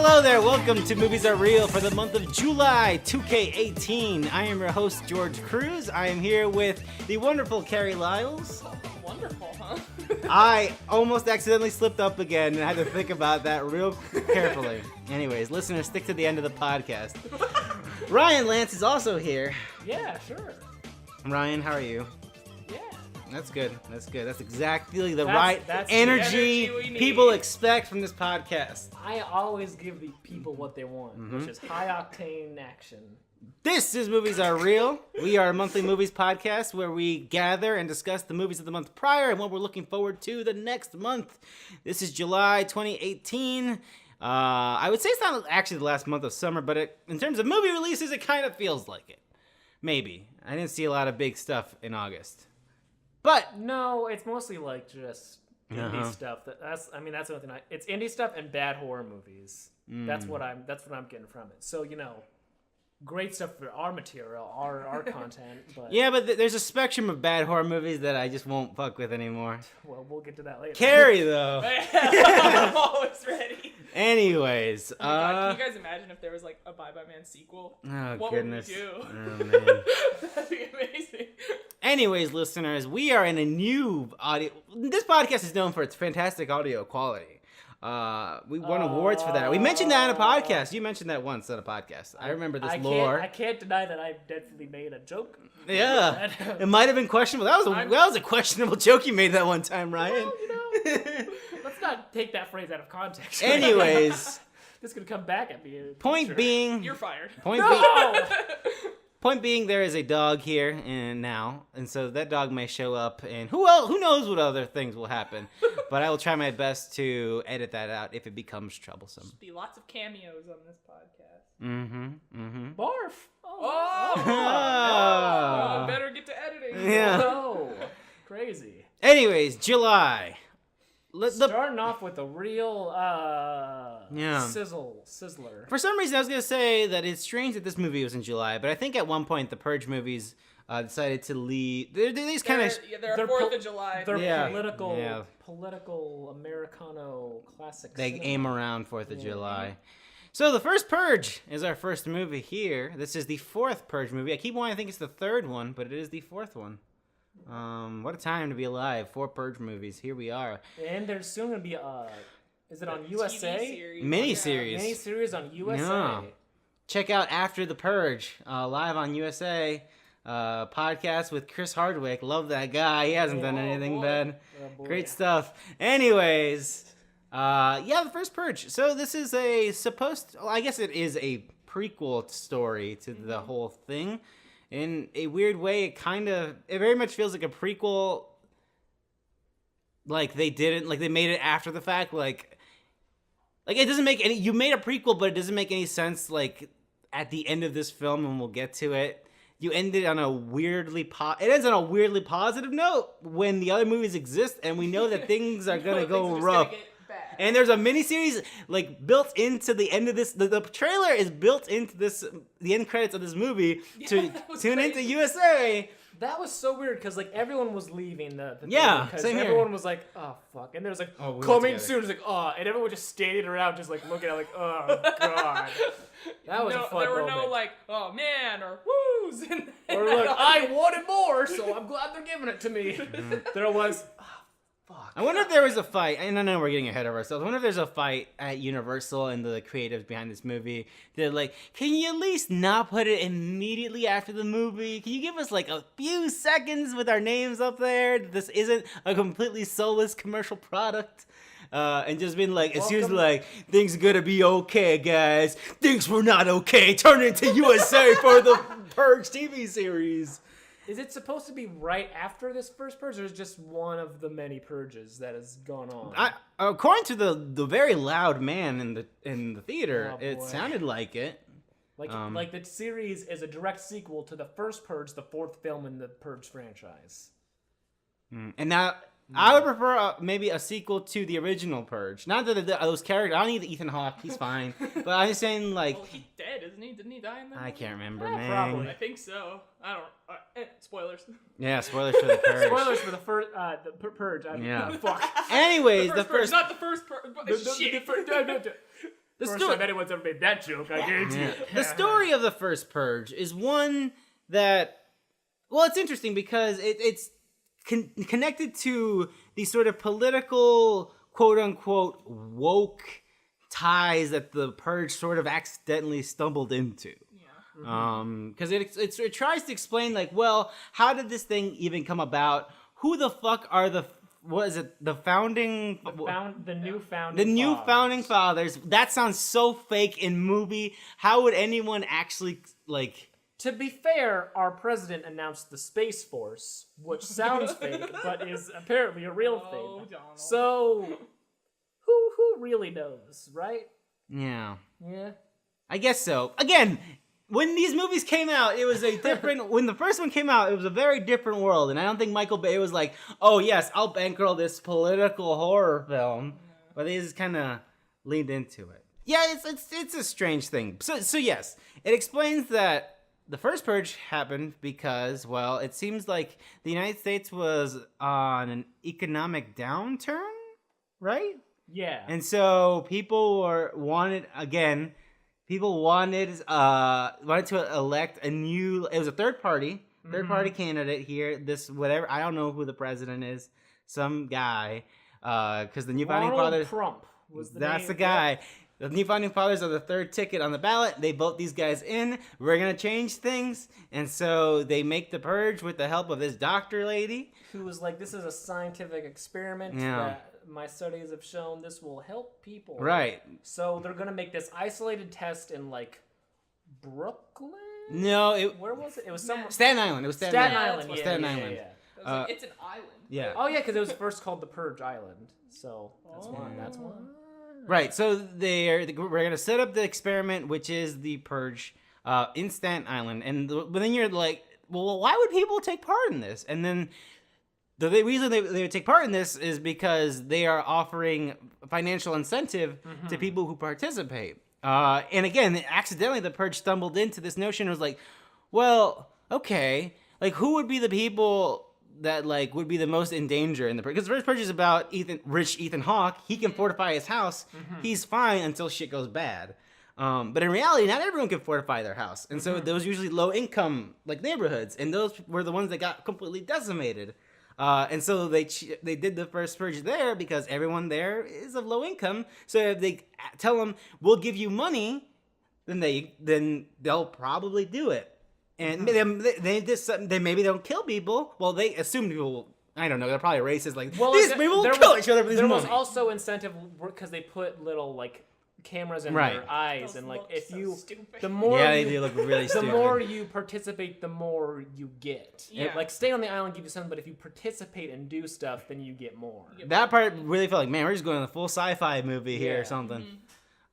Hello there, welcome to Movies Are Real for the month of July 2K18. I am your host, George Cruz. I am here with the wonderful Carrie Lyles. Wonderful, huh? I almost accidentally slipped up again and I had to think about that real carefully. Anyways, listeners, stick to the end of the podcast. Ryan Lance is also here. Yeah, sure. Ryan, how are you? Yeah. That's good. That's exactly the right that's energy, the energy we need. people expect from this podcast. I always give the people what they want, which is high-octane action. This is Movies Are Real. We are a monthly movies podcast where we gather and discuss the movies of the month prior and what we're looking forward to the next month. This is July 2018. I would say it's not actually the last month of summer, but in terms of movie releases, it kind of feels like it. Maybe. I didn't see a lot of big stuff in August. But No, it's mostly like just indie stuff. That's the only thing. It's indie stuff and bad horror movies. That's what I'm getting from it. So great stuff for our material, our content. But yeah, but there's a spectrum of bad horror movies that I just won't fuck with anymore. Well, we'll get to that later. Carrie, though. I'm always ready. Anyways, Oh my God, can you guys imagine if there was like a Bye Bye Man sequel? Oh, what goodness. would we do? Oh, man. That'd be amazing. Anyways, listeners, we are in a new audio. This podcast is known for its fantastic audio quality. We won awards for that. We mentioned that in a podcast. You mentioned that once on a podcast. I remember this lore. I can't deny that I definitely made a joke. Yeah, it might have been questionable. That was a questionable joke you made that one time, Ryan. Well, let's not take that phrase out of context. Anyways, this could come back at me. point being, You're fired. Point being, there is a dog here and now, and so that dog may show up, and who knows what other things will happen. But I will try my best to edit that out if it becomes troublesome. Be lots of cameos on this podcast. Barf. Oh, better get to editing. Yeah. No. Crazy. Anyways, July. Starting off with a real sizzler. For some reason, I was going to say that it's strange that this movie was in July, but I think at one point the Purge movies decided to leave. They're 4th of July. They're political Americano classics. They aim around 4th of July. So the First Purge is our first movie here. This is the 4th Purge movie. I keep wanting to think it's the 3rd one, but it is the 4th one. What a time to be alive. 4 Purge movies. Here we are. And there's soon going to be is it on USA? Miniseries. Miniseries on USA. Yeah. Check out After the Purge, live on USA. Podcast with Chris Hardwick. Love that guy. He hasn't done anything bad. Great stuff. Anyways, the First Purge. So this is I guess it is a prequel story to the whole thing. In a weird way, it very much feels like a prequel. Like they made it after the fact. Like it doesn't make any. You made a prequel, but it doesn't make any sense. Like at the end of this film, and we'll get to it. You ended on a weirdly it ends on a weirdly positive note when the other movies exist, and we know that things are gonna go rough. And there's a miniseries built into the end of this. The trailer is built into the end credits of this movie to tune into USA. That was so weird because everyone was leaving the because everyone was like, oh fuck, and there's coming soon. It's like, oh, and everyone just standing around just looking at oh god. That was a fun There were moment. no oh man or woos. Or I wanted more, so I'm glad they're giving it to me. There was. Fuck. I wonder if there was a fight. And I know we're getting ahead of ourselves. I wonder if there's a fight at Universal and the creatives behind this movie. They're like, can you at least not put it immediately after the movie? Can you give us a few seconds with our names up there? This isn't a completely soulless commercial product. And just been as soon as things are gonna be okay, guys. Things were not okay. Turn it into USA for the Purge TV series. Is it supposed to be right after this first purge, or is it just one of the many purges that has gone on? According to the very loud man in the theater, it sounded like it. Like the series is a direct sequel to the first Purge, the 4th film in the Purge franchise. And now I would prefer maybe a sequel to the original Purge. Not that those characters. I don't need Ethan Hawke. He's fine. But I'm just saying Well, he's dead, isn't he? Didn't he die in that? I can't remember, Yeah, man. probably. I think so. I don't. Spoilers. Yeah, spoilers for the Purge. Spoilers for the first Purge. Yeah. Fuck. Anyways, The first Purge, not the first Purge. Shit. The First story. time anyone's ever made that joke, I guarantee. Yeah. The story of the First Purge is one that, well, it's interesting because it's connected to these sort of political, quote unquote, woke ties that the Purge sort of accidentally stumbled into. Because it tries to explain, like, well, how did this thing even come about? Who the fuck are the founding The new founding fathers? That sounds so fake in movie. How would anyone actually, like... To be fair, our president announced the Space Force, which sounds fake, but is apparently a real thing. Donald. So, who really knows, right? Yeah. Yeah. I guess so. Again, when these movies came out, it was a different... when the first one came out, it was a very different world. And I don't think Michael Bay was like, oh, yes, I'll bankroll this political horror film. But they just kind of leaned into it. Yeah, it's a strange thing. So yes, it explains that the First Purge happened because, well, it seems like the United States was on an economic downturn, right? Yeah. And so people wanted to elect a new... It was a third party candidate here. This, whatever, I don't know who the president is. Some guy. Because the new founding fathers... Trump was the That's name. the guy. The new founding fathers are the third ticket on the ballot. They vote these guys in. We're going to change things. And so they make the Purge with the help of this doctor lady. Who was like, this is a scientific experiment that my studies have shown this will help people. Right. So they're going to make this isolated test in, like, Brooklyn? No, Where was it? It was somewhere... Staten Island. It was Staten Island. Yeah, Staten yeah, Island. yeah. I was like, it's an island. Yeah. Oh, yeah, because it was first called the Purge Island. So that's one. That's one. Right, so we're going to set up the experiment, which is the Purge, in Staten Island. But then you're like, well, why would people take part in this? And then the reason they would take part in this is because they are offering financial incentive to people who participate. And again, accidentally, the Purge stumbled into this notion. It was like, well, okay, like, who would be the people that, like, would be the most in danger in the Purge? Because the First Purge is about rich Ethan Hawke. He can fortify his house. He's fine until shit goes bad. But in reality, not everyone can fortify their house. And so those usually low-income, like, neighborhoods. And those were the ones that got completely decimated. And so they did the First Purge there because everyone there is of low income. So if they tell them, we'll give you money, then they'll probably do it. And maybe they don't kill people. Well, they assume people... I don't know. They're probably racist. Like, these people will kill each other for this money. There was also incentive because they put little, like, cameras in their eyes. Those And, like, look if so you... stupid. The more they do look really the stupid. more you participate, the more you get. Yeah. Like, stay on the island, give you something, but if you participate and do stuff, then you get more. That part really felt like, man, we're just going to a full sci-fi movie here or something.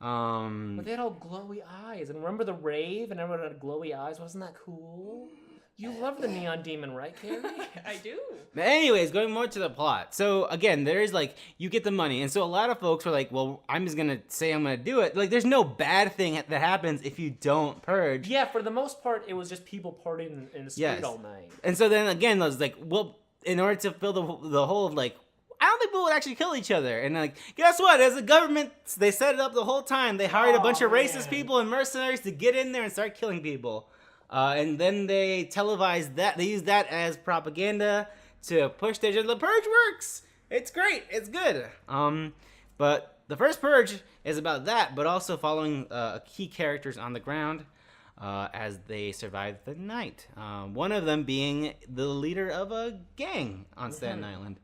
But they had all glowy eyes. And remember the rave and everyone had glowy eyes? Wasn't that cool? You love the neon demon, right, Carrie? I do. But anyways, going more to the plot. So again, there is like, you get the money. And so a lot of folks were like, well, I'm just going to say I'm going to do it. Like, there's no bad thing that happens if you don't purge. Yeah, for the most part, it was just people partying in the street all night. And so then again, I was like, well, in order to fill the hole of like, I don't think people would actually kill each other. And like, guess what? As a government, they set it up the whole time. They hired a bunch of racist people and mercenaries to get in there and start killing people. And then they televised that. They used that as propaganda to push their agenda. The Purge works. It's great. It's good. But the First Purge is about that, but also following key characters on the ground as they survive the night. One of them being the leader of a gang on Staten Island.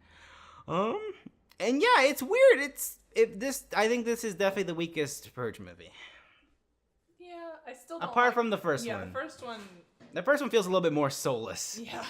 And yeah, it's weird. I think this is definitely the weakest Purge movie. Yeah, I still don't Apart from the first one. Yeah, the first one. The first one feels a little bit more soulless. Yeah.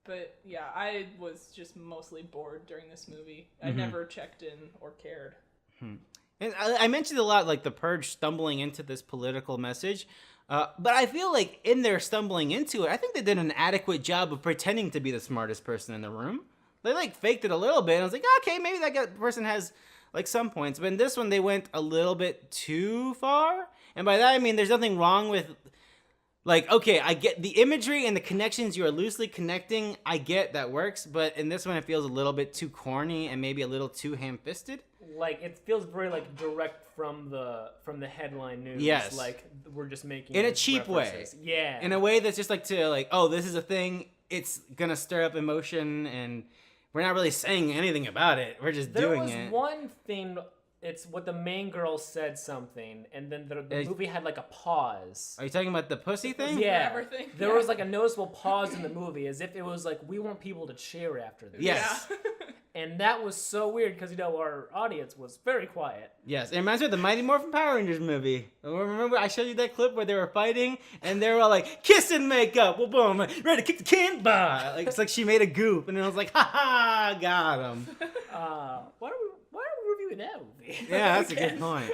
But yeah, I was just mostly bored during this movie. I never checked in or cared. And I mentioned a lot, like, the Purge stumbling into this political message. But I feel like in their stumbling into it, I think they did an adequate job of pretending to be the smartest person in the room. They, like, faked it a little bit. And I was like, okay, maybe that person has, like, some points. But in this one, they went a little bit too far. And by that, I mean, there's nothing wrong with Like, okay, I get the imagery and the connections you are loosely connecting. I get that works, but in this one, it feels a little bit too corny and maybe a little too ham-fisted. Like, it feels very, like, direct from the headline news. Yes. Like, we're just making In a these cheap references. way. Yeah. In a way that's just like to, like, oh, this is a thing. It's gonna stir up emotion, and we're not really saying anything about it. We're just doing it. There was one thing... It's what the main girl said something, and then the movie had like a pause. Are you talking about the pussy thing? Yeah. Everything? There was like a noticeable pause in the movie, as if it was like, we want people to cheer after this. Yes. Yeah. And that was so weird because, you know, our audience was very quiet. Yes, it reminds me of the Mighty Morphin Power Rangers movie. Remember I showed you that clip where they were fighting and they were all like, kiss and make up, well, boom, ready to kick the can, bah. Like, it's like she made a goof and it was like, ha ha, got him. Why are we reviewing that movie? Yeah, that's a good point.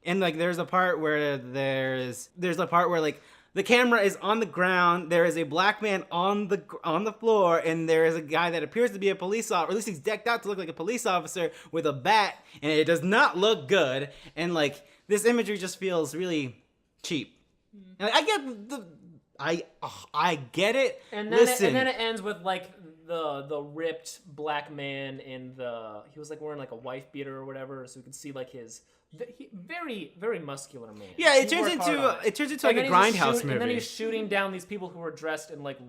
And like there's a part where there's a part where like the camera is on the ground. There is a black man on the floor, and there is a guy that appears to be a police officer, or at least he's decked out to look like a police officer with a bat, and it does not look good. And like this imagery just feels really cheap. And I get I get it. And Listen, then it ends with like the ripped black man in he was like wearing like a wife beater or whatever, so we could see like his very, very muscular man. yeah, it He turns worked hard on into like And a then he's just grindhouse shooting- movie. And then he's shooting down these people who are dressed in like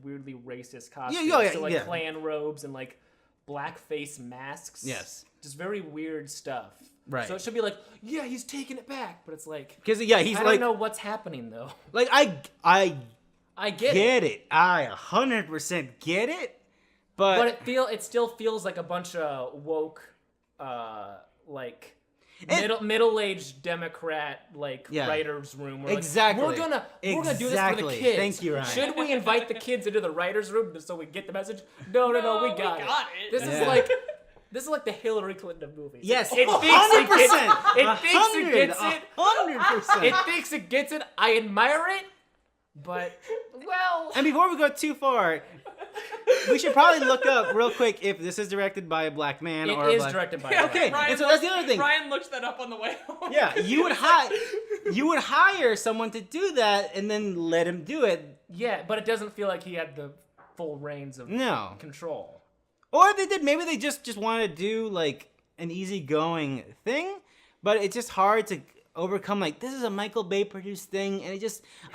weirdly racist costumes. yeah, so like yeah. Klan robes and like blackface masks. Yes. Just very weird stuff. Right. So it should be like, yeah, he's taking it back, but it's like, Because yeah, he's I like don't know what's happening though. like I I get it. get it. I 100% get it. But it still feels like a bunch of woke, like middle-aged Democrat writers' room. Where, Exactly. Like, we're gonna do this for the Exactly. kids. Thank you, Ryan. Should we invite the kids into the writers' room so we get the message? No, we got it. This Yeah. is like the Hillary Clinton of movies. Yes, it 100%. thinks it gets it. 100%. It thinks it gets it. I admire it, but well. And before we go too far, we should probably look up real quick if this is directed by a black man or It a is black... directed by. Yeah, a Okay, black and so that's the other thing. Ryan looked that up on the way home. Yeah, you would hire someone to do that and then let him do it. Yeah, but it doesn't feel like he had the full reins of No. control. Or they did. Maybe they just wanted to do like an easygoing thing, but it's just hard to overcome. Like this is a Michael Bay produced thing, and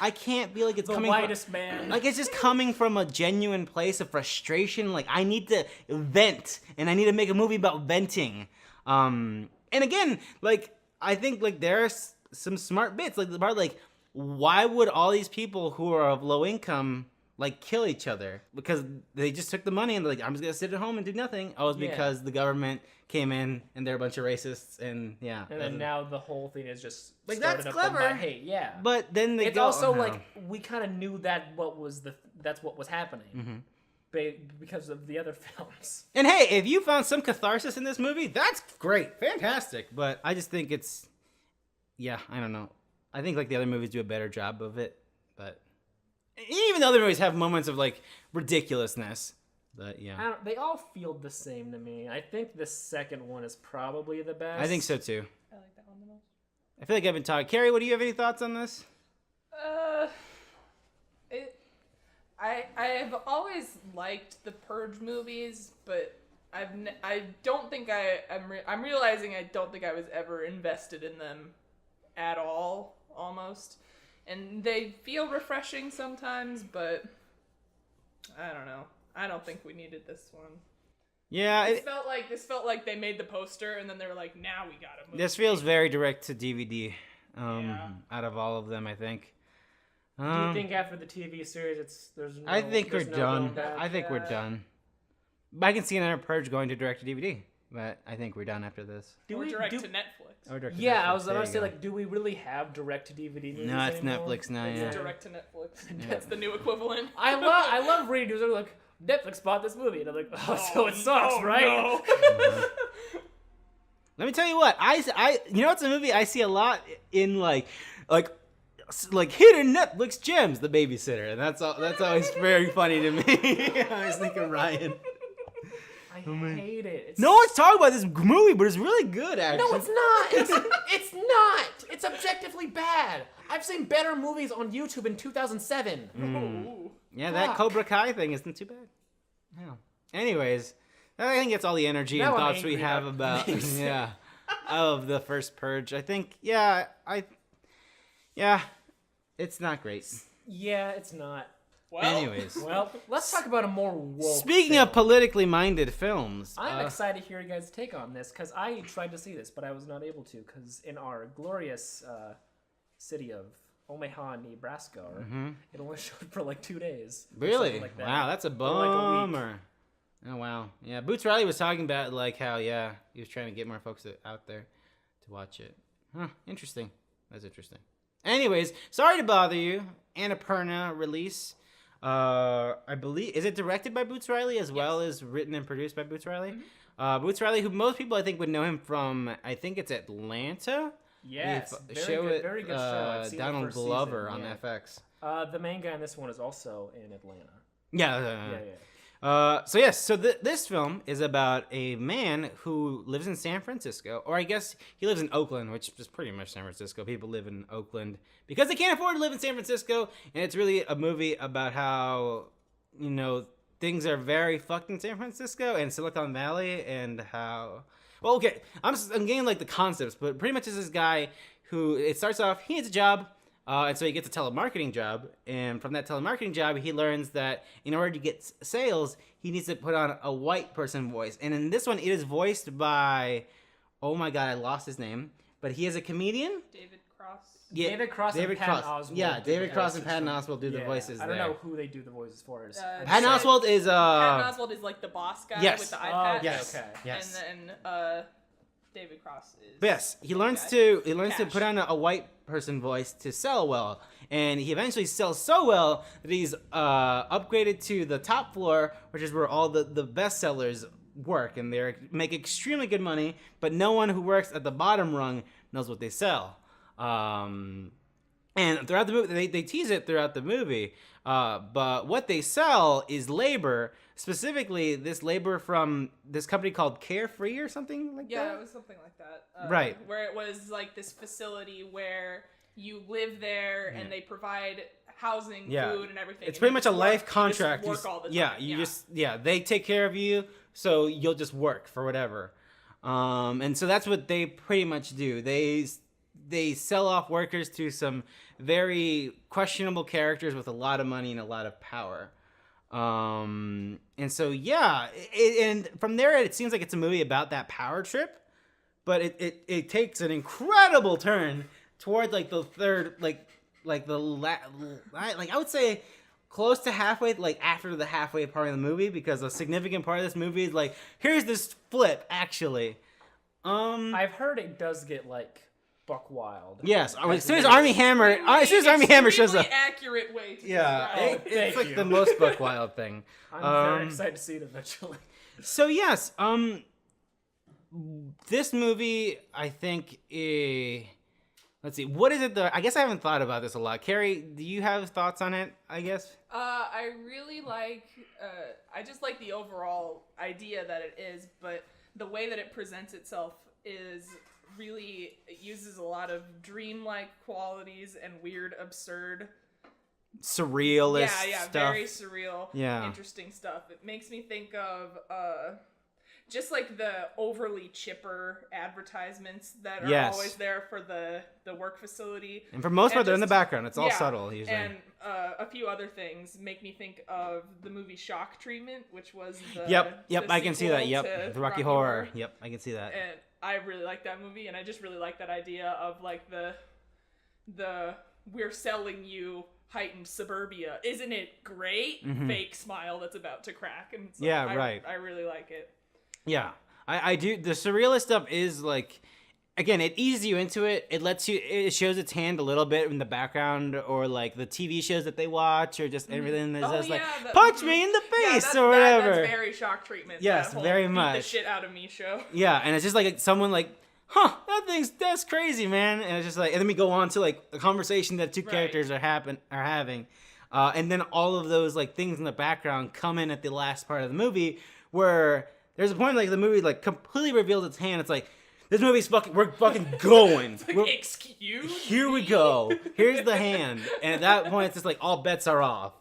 I can't feel like it's The coming. whitest man. Like it's just coming from a genuine place of frustration. Like I need to vent, and I need to make a movie about venting. And again, like I think like there's some smart bits. Like the part like why would all these people who are of low income like kill each other? Because they just took the money and they're like, I'm just gonna sit at home and do nothing. Oh, it's because the government came in and they're a bunch of racists and yeah. And then now the whole thing is just Like, started that's up on clever. by hate. Yeah. But then they it's go, also oh, no. like we kind of knew that's what was happening because of the other films. And hey, if you found some catharsis in this movie, that's great, fantastic. But I just think it's, yeah, I don't know. I think like the other movies do a better job of it, but even the other movies have moments of like ridiculousness. But yeah, They all feel the same to me. I think the second one is probably the best. I think so too. I like that one the most. I feel like I've been talking. Carrie, what do you have any thoughts on this? I've always liked the Purge movies, but I don't think I'm realizing I don't think I was ever invested in them at all, almost. And they feel refreshing sometimes, but I don't know. I don't think we needed this one. Yeah, This felt like they made the poster and then they were like, now we got a movie. this feels very direct to DVD. Yeah. Out of all of them, I think. Do you think after the TV series, I think we're no done. going back? I think we're done. I can see another Purge going to direct to DVD, but I think we're done after this. Or direct to Netflix. Or direct to Yeah, Netflix. I was There about you to say, go. like, do we really have direct to DVD movies No, it's anymore? Netflix now. It's Yeah. direct to Netflix. That's the new equivalent. I love reading news. They're like, Netflix bought this movie, and I'm like, oh, so it sucks, no, right? no. Let me tell you what you know, it's a movie I see a lot in like hidden Netflix gems, The Babysitter, and that's always very funny to me. I was thinking Ryan. I hate it. No one's talking about this movie, but it's really good, actually. No, it's not. It's not. It's objectively bad. I've seen better movies on YouTube in 2007. Ooh. Yeah, that Fuck. Cobra Kai thing isn't too bad. Yeah. Anyways, I think it's all the energy and Now I'm thoughts we angry have about about things. of the First Purge. I think it's not great. Yeah, it's not. Well, Anyways, Well, let's talk about a more woke speaking film. of politically minded films, I'm excited to hear you guys' take on this because I tried to see this, but I was not able to because in our glorious city of Omaha, Nebraska, it only showed for like 2 days. or really, something like that. wow, that's a Or like a week. bummer. Oh wow, yeah. Boots Riley was talking about like how he was trying to get more folks out there to watch it. Huh, interesting. That's interesting. Anyways, sorry to bother you. Annapurna release. I believe is it directed by Boots Riley as well as written and produced by Boots Riley. Boots Riley, who most people I think would know him from, I think it's Atlanta. Yes, The very good show. I've seen the Donald first Glover season, on yeah. FX. The main guy in this one is also in Atlanta. Yeah. Yeah. So this film is about a man who lives in San Francisco, or I guess he lives in Oakland, which is pretty much San Francisco. People live in Oakland because they can't afford to live in San Francisco, and it's really a movie about how, things are very fucked in San Francisco and Silicon Valley, and how... Well, okay, I'm getting like the concepts, but pretty much it's this guy who, it starts off, he needs a job, and so he gets a telemarketing job, and from that telemarketing job, he learns that in order to get sales, he needs to put on a white person voice. And in this one, it is voiced by, oh my god, I lost his name, but he is a comedian. David Cross. Yeah, David Cross and Patton Oswalt. Yeah, do David the Cross and voices Patton for- Oswalt do the Yeah, voices I don't there. know who they do the voices for. Patton Oswalt is Patton Oswalt is like the boss guy Yes. with the Oh, iPad. yes. Okay. Yes. And then David Cross is. Yes, he learns guy. to Cash. put on a white person voice to sell well, and he eventually sells so well that he's upgraded to the top floor, which is where all the best sellers work, and they make extremely good money. But no one who works at the bottom rung knows what they sell. And throughout the movie, they tease it throughout the movie. But what they sell is labor, specifically this labor from this company called Carefree or something like that. Yeah, it was something like that. Right. Where it was like this facility where you live there and they provide housing, food, and everything. It's and pretty you much just a work- life contract. You just work all the Yeah, time. they take care of you, so you'll just work for whatever. And so that's what they pretty much do. They sell off workers to some very questionable characters with a lot of money and a lot of power. And so and from there it seems like it's a movie about that power trip, but it takes an incredible turn toward like the third like I would say close to halfway, like after the halfway part of the movie, because a significant part of this movie is like, here's this flip actually. I've heard it does get like buck wild. Yes, as soon as Armie Hammer shows up. Extremely accurate way to Yeah, describe Oh, it. it's thank like you. the most buck wild thing. I'm very excited to see it eventually. So yes, this movie, I think, let's see, what is it though? I guess I haven't thought about this a lot. Carrie, do you have thoughts on it? I guess. I really like. I just like the overall idea that it is, but the way that it presents itself is really, it uses a lot of dreamlike qualities and weird, absurd, Surrealist stuff. stuff. Very surreal, interesting stuff. It makes me think of just like the overly chipper advertisements that are always there for the work facility. And for most part, they're in the just- background. It's all subtle usually. And a few other things make me think of the movie Shock Treatment, which was the Yep, the I can see that. sequel Yep, to the Rocky Horror. Yep, I can see that. And I really like that movie, and I just really like that idea of like the we're selling you heightened suburbia, isn't it great? Fake smile that's about to crack, and it's like, I really like it. Yeah, I do. The surrealist stuff is like, again, it eases you into it. It shows its hand a little bit in the background, or like the TV shows that they watch, or just everything that's just like, punch me in the face or whatever. That's very Shock Treatment. Yes, that whole very beat much. the shit out of me show. Yeah, and it's just like someone like, that's crazy, man. And it's just like, and then we go on to like a conversation that two characters are having, and then all of those like things in the background come in at the last part of the movie, where there's a point like the movie like completely reveals its hand. It's like, This movie's fucking. We're fucking going. Excuse Here we go. Here's the hand, and at that point, it's just like all bets are off.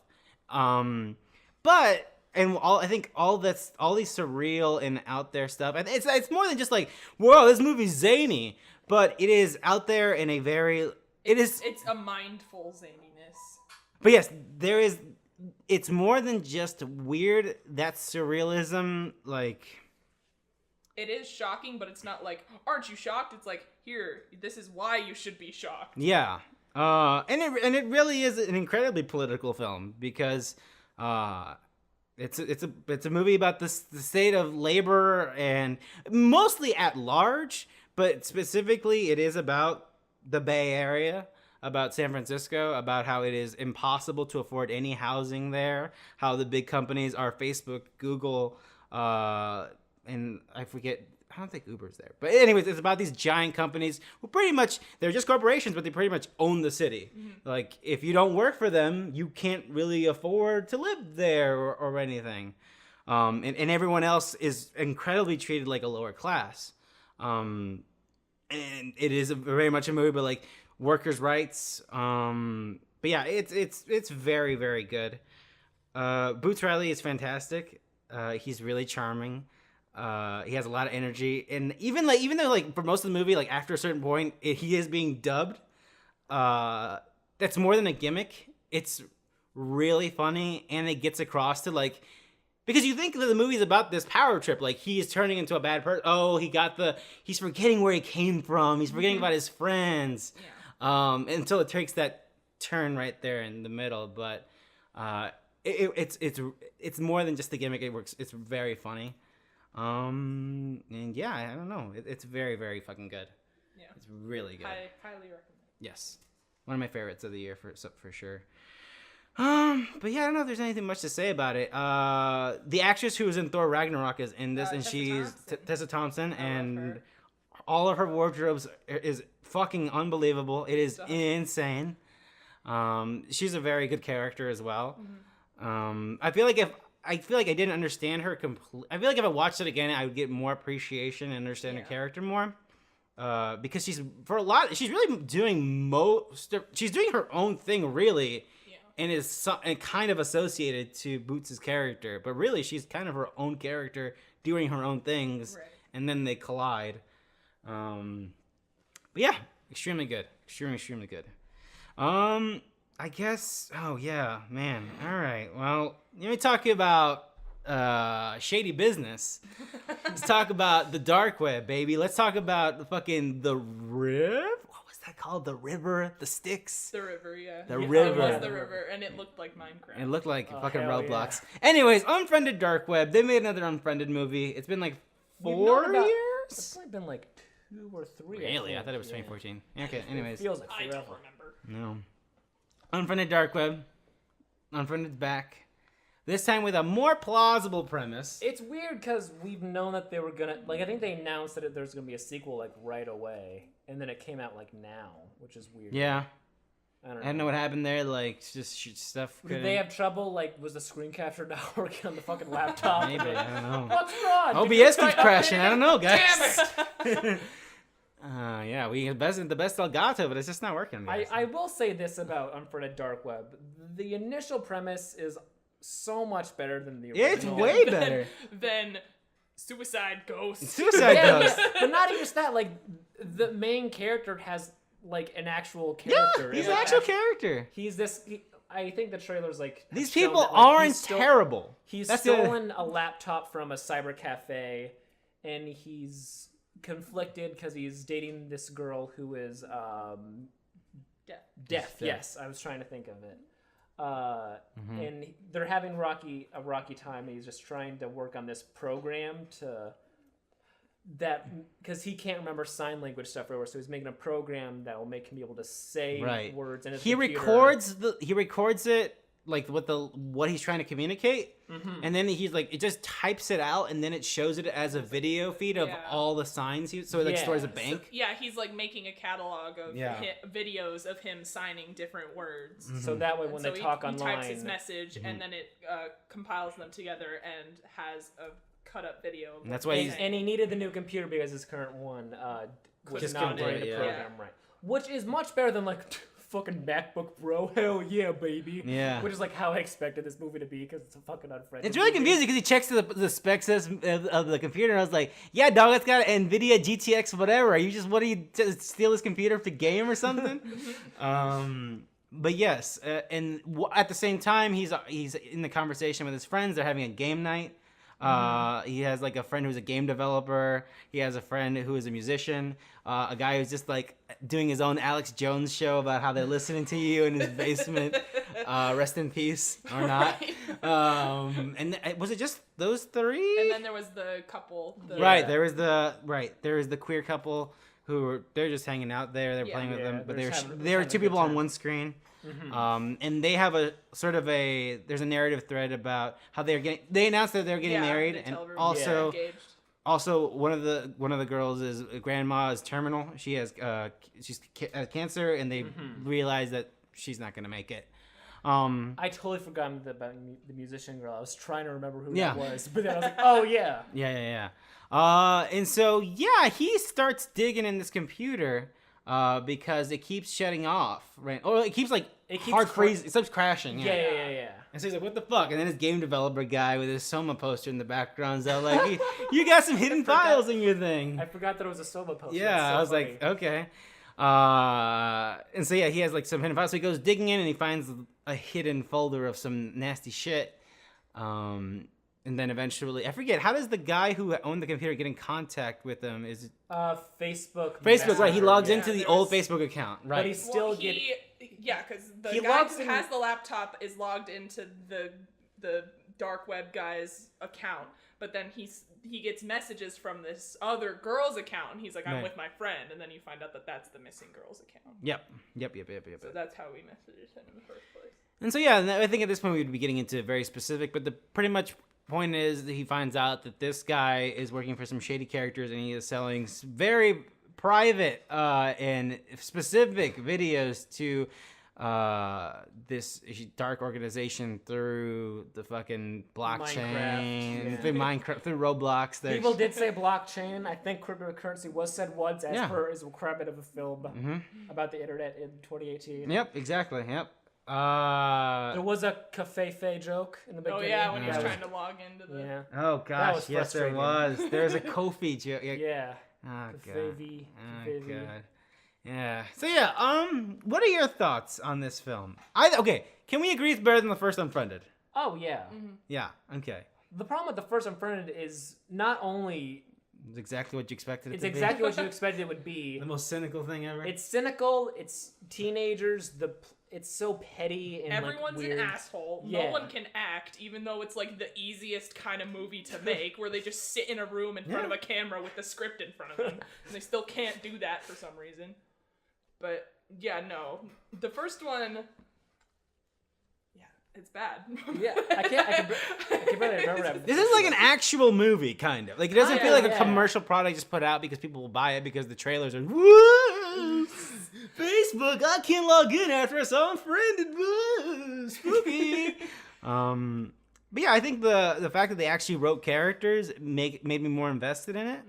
But I think all these surreal and out there stuff. It's more than just like, whoa, this movie's zany, but it is out there in a very. It's a mindful zaniness. But yes, there is. It's more than just weird. That surrealism, like. It is shocking, but it's not like, aren't you shocked? It's like, here, this is why you should be shocked. Yeah. And it really is an incredibly political film because it's a movie about the state of labor and mostly at large, but specifically it is about the Bay Area, about San Francisco, about how it is impossible to afford any housing there, how the big companies are Facebook, Google, and I forget, I don't think Uber's there. But anyways, it's about these giant companies who pretty much, they're just corporations, but they pretty much own the city. Mm-hmm. Like, if you don't work for them, you can't really afford to live there or anything. And everyone else is incredibly treated like a lower class. And it is very much a movie about, like, workers' rights. But yeah, it's very, very good. Boots Riley is fantastic. He's really charming. He has a lot of energy, and even though like for most of the movie, like after a certain point, he is being dubbed. That's more than a gimmick. It's really funny, and it gets across to like, because you think that the movie's about this power trip, like he is turning into a bad person. Oh, he's forgetting where he came from. He's forgetting about his friends. Yeah. Until it takes that turn right there in the middle, but it's more than just a gimmick. It works. It's very funny. And yeah, I don't know. It's very, very fucking good. Yeah. It's really good. I highly recommend. Yes. One of my favorites of the year for sure. But yeah, I don't know if there's anything much to say about it. The actress who was in Thor Ragnarok is in this, and she's Tessa Thompson, and all of her wardrobes is fucking unbelievable. It is insane. She's a very good character as well. Mm-hmm. I feel like I didn't understand her completely. I feel like if I watched it again, I would get more appreciation and understand her character more. Because she's really doing she's doing her own thing really, and is kind of associated to Boots' character. But really, she's kind of her own character doing her own things, and then they collide. But yeah, extremely good, extremely good. I guess. Oh yeah, man. All right. Well, let me talk about shady business. Let's talk about the dark web, baby. Let's talk about the river. What was that called? The river, the sticks. The river, yeah. The river. It was the river, and it looked like Minecraft. It looked like fucking Roblox. Yeah. Anyways, Unfriended Dark Web. They made another Unfriended movie. It's been like 4 years. It's probably been like 2 or 3. Really? I thought it was 2014. Okay. Anyways. It feels like forever. I don't remember. No. Unfriended Dark Web. Unfriended's back. This time with a more plausible premise. It's weird because we've known that they were gonna I think they announced that there's gonna be a sequel like right away, and then it came out like now, which is weird. Yeah. I don't know what happened there. Like just stuff. Did they have trouble? Like, was the screen capture not working on the fucking laptop? Maybe, I don't know. What's wrong? OBS keeps crashing. I don't know, guys. Damn it! Yeah, we have the best Elgato, but it's just not working. I will say this about Unfriended Dark Web: the initial premise is so much better than the original. It's way better than Suicide Ghost. Suicide Ghost, but not even just that. Like, the main character has like an actual character. Yeah, he's an actual character. He's this. I think the trailer's like these people aren't terrible. He's stolen a laptop from a cyber cafe, and he's conflicted because he's dating this girl who is deaf. Yes, I was trying to think of it. And they're having a rocky time, and he's just trying to work on this program because he can't remember sign language stuff or so he's making a program that will make him be able to say words in his computer. He records it like what he's trying to communicate, and then he's like it just types it out, and then it shows it as a video feed of all the signs so it stores a bank. So, he's like making a catalog of videos of him signing different words. So that way when they talk he online, types his message and then it compiles them together and has a cut up video. And that's why and he needed the new computer because his current one was Just not couldn't running do the it, program right. Which is much better than like fucking MacBook Pro. Hell yeah, baby. Yeah. Which is like how I expected this movie to be because it's a fucking Unfriended. It's really movie. confusing because he checks the specs of the computer, and I was like, "Yeah, dog, it's got an NVIDIA GTX whatever. Are you just what do you steal his computer to game or something?" But yes, and at the same time, he's in the conversation with his friends. They're having a game night. He has like a friend who's a game developer. He has a friend who is a musician. A guy who's just like doing his own Alex Jones show about how they're listening to you in his basement. Rest in peace or not. And was it just those three? And then there was the couple. There was the queer couple who they're just hanging out there. They're playing with them, but there were two people on one screen. And they have a sort of there's a narrative thread about how they announced that they're getting married, and also one of the girls is grandma is terminal. She has she's cancer, and they realize that she's not gonna make it. I totally forgot about the musician girl. I was trying to remember who that was, but then I was like, oh yeah. Yeah. And so he starts digging in this computer because it keeps shutting off, right? Or it keeps hard freezing. It starts crashing. Yeah. And so he's like, "What the fuck?" And then his game developer guy with his Soma poster in the background is out like, "You got some hidden files in your thing." I forgot that it was a Soma poster. Yeah, I was funny. like, okay. And so he has like some hidden files. So he goes digging in and he finds a hidden folder of some nasty shit. And then eventually, I forget, how does the guy who owned the computer get in contact with him? Is it Facebook, right? He logs into the there's- old Facebook account, right? But he's still getting. because the He guy logs who in- has the laptop is logged into the dark web guy's account, but then he gets messages from this other girl's account, and he's like, "I'm Right. with my friend," and then you find out that that's the missing girl's account. Yep. So that's how we messaged him in the first place. And so and I think at this point we would be getting into very specific, but the pretty much point is that he finds out that this guy is working for some shady characters and he is selling very private and specific videos to this dark organization through the fucking blockchain, through Minecraft, through Roblox. People did say blockchain. I think cryptocurrency was said once as per his requirement of a film about the internet in 2018. Yep, exactly. Yep. There was a cafefe joke in the beginning. Oh yeah, when he was trying to log into the. Yeah. Oh gosh, yes there frustrating. was. There's a Kofi joke. Yeah. Oh Cafevi. god. Yeah. So what are your thoughts on this film? Okay, can we agree it's better than the first Unfriended? Oh yeah. Yeah. Okay. The problem with the first Unfriended is not only It's exactly what you expected it it's to exactly be. what you expected it would be. The most cynical thing ever. It's cynical. It's teenagers. It's so petty and Everyone's like, weird. an asshole. Yeah. No one can act, even though it's like the easiest kind of movie to make, where they just sit in a room in front of a camera with the script in front of them, and they still can't do that for some reason. But yeah, no, the first one, it's bad. Yeah, I can barely remember that. This is like an actual movie, kind of. Like, it doesn't feel like a yeah. commercial product just put out because people will buy it because the trailers are, woo! Facebook, I can't log in after I saw Unfriended. Woo! Spooky. But yeah, I think the fact that they actually wrote characters made me more invested in it.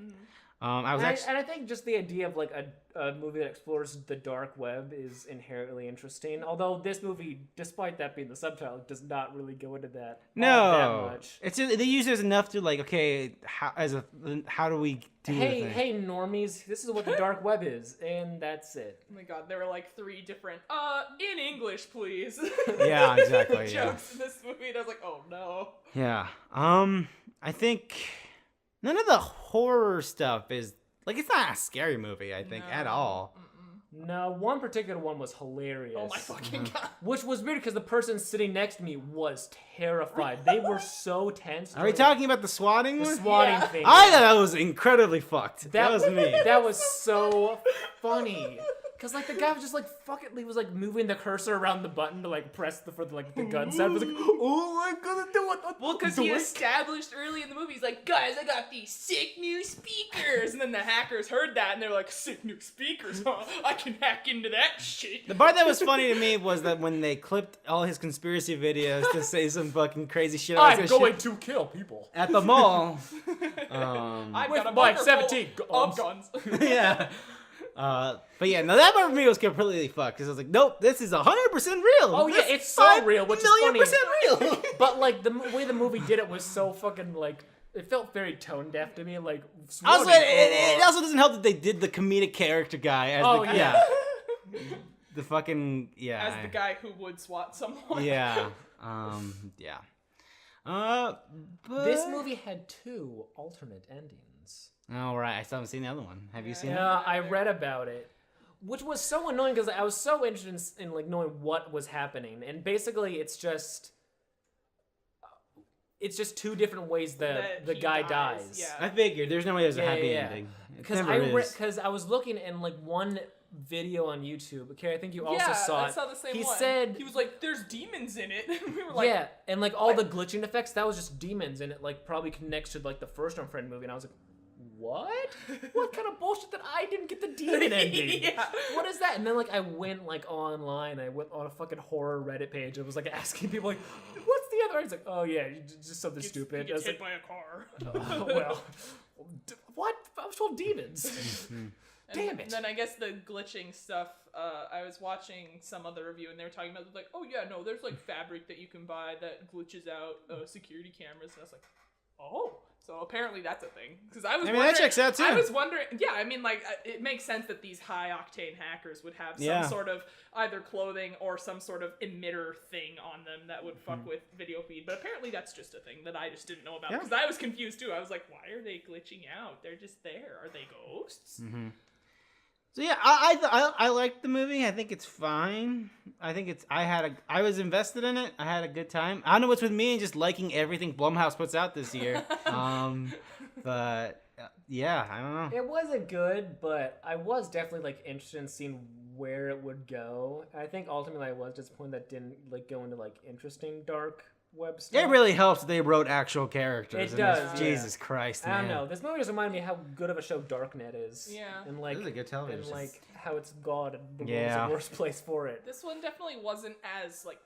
I think just the idea of like a movie that explores the dark web is inherently interesting. Although this movie, despite that being the subtitle, does not really go into that all that much. It's just, they use it as enough to like, okay, how do we do Hey normies, this is what the dark web is, and that's it. Oh my god, there were like 3 different in English, please. Yeah, exactly. jokes in this movie, and I was like, oh no. Yeah. I think none of the horror stuff is like, it's not a scary movie, I think, at all. No, one particular one was hilarious. Oh my fucking god. Which was weird because the person sitting next to me was terrified. They were so tense. Are we talking about the swatting the one? swatting thing? I thought that was incredibly fucked. That was me. That was so funny. Because, like, the guy was just, like, fucking... He was, like, moving the cursor around the button to, like, press the gun sound. He was like, oh, I'm gonna do it. Well, because he established early in the movie, he's like, guys, I got these sick new speakers. And then the hackers heard that, and they're like, sick new speakers, huh? I can hack into that shit. The part that was funny to me was that when they clipped all his conspiracy videos to say some fucking crazy shit. I'm going to kill people. At the mall. I've with got a like bunker 17 full of guns. Yeah. But yeah, no, that part for me was completely fucked because I was like, nope, this is 100% real. Oh, this yeah, it's so real, which is funny. real. But, like, the way the movie did it was so fucking, like, it felt very tone deaf to me. Like, Also, it also doesn't help that they did the comedic character guy as the fucking, As the guy who would swat someone. Yeah. But... This movie had 2 alternate endings. Oh, right. I still haven't seen the other one. Have you seen it? Yeah, I read about it. Which was so annoying because I was so interested in like knowing what was happening. And basically it's just 2 different ways the guy dies. Yeah. I figured. There's no way there's a happy ending. Because I was looking in like one video on YouTube. Okay, I think you also saw it. I saw the same he one. said he was like, "There's demons in it." And we were like, yeah, and like all the glitching effects, that was just demons, and it like probably connects to like the first Unfriended movie. And I was like, what? What kind of bullshit that I didn't get the demon ending? Yeah. What is that? And then like I went like online. I went on a fucking horror Reddit page. I was like asking people like, what's the other? It's like, oh yeah, just something stupid. He gets hit like, by a car. Oh, well, what? I was told demons. Damn it. And then I guess the glitching stuff, I was watching some other review and they were talking about like, oh yeah, no, there's like fabric that you can buy that glitches out security cameras. And I was like, oh, so apparently that's a thing. Because I was wondering, that checks out too. I was wondering, yeah, I mean like it makes sense that these high octane hackers would have some sort of either clothing or some sort of emitter thing on them that would fuck with video feed. But apparently that's just a thing that I just didn't know about. Because I was confused too. I was like, why are they glitching out? They're just there. Are they ghosts? Mm-hmm. So yeah, I liked the movie. I think it's fine. I think I was invested in it. I had a good time. I don't know what's with me and just liking everything Blumhouse puts out this year. But yeah, I don't know. It wasn't good, but I was definitely like interested in seeing where it would go. I think ultimately I was disappointed that didn't like go into like interesting dark web stuff. It really helps they wrote actual characters. It does. Jesus Christ, man. I don't know. This movie just reminded me how good of a show Darknet is. Yeah. And like, This is a good television. and like how it's God and the world's the worst place for it. This one definitely wasn't as like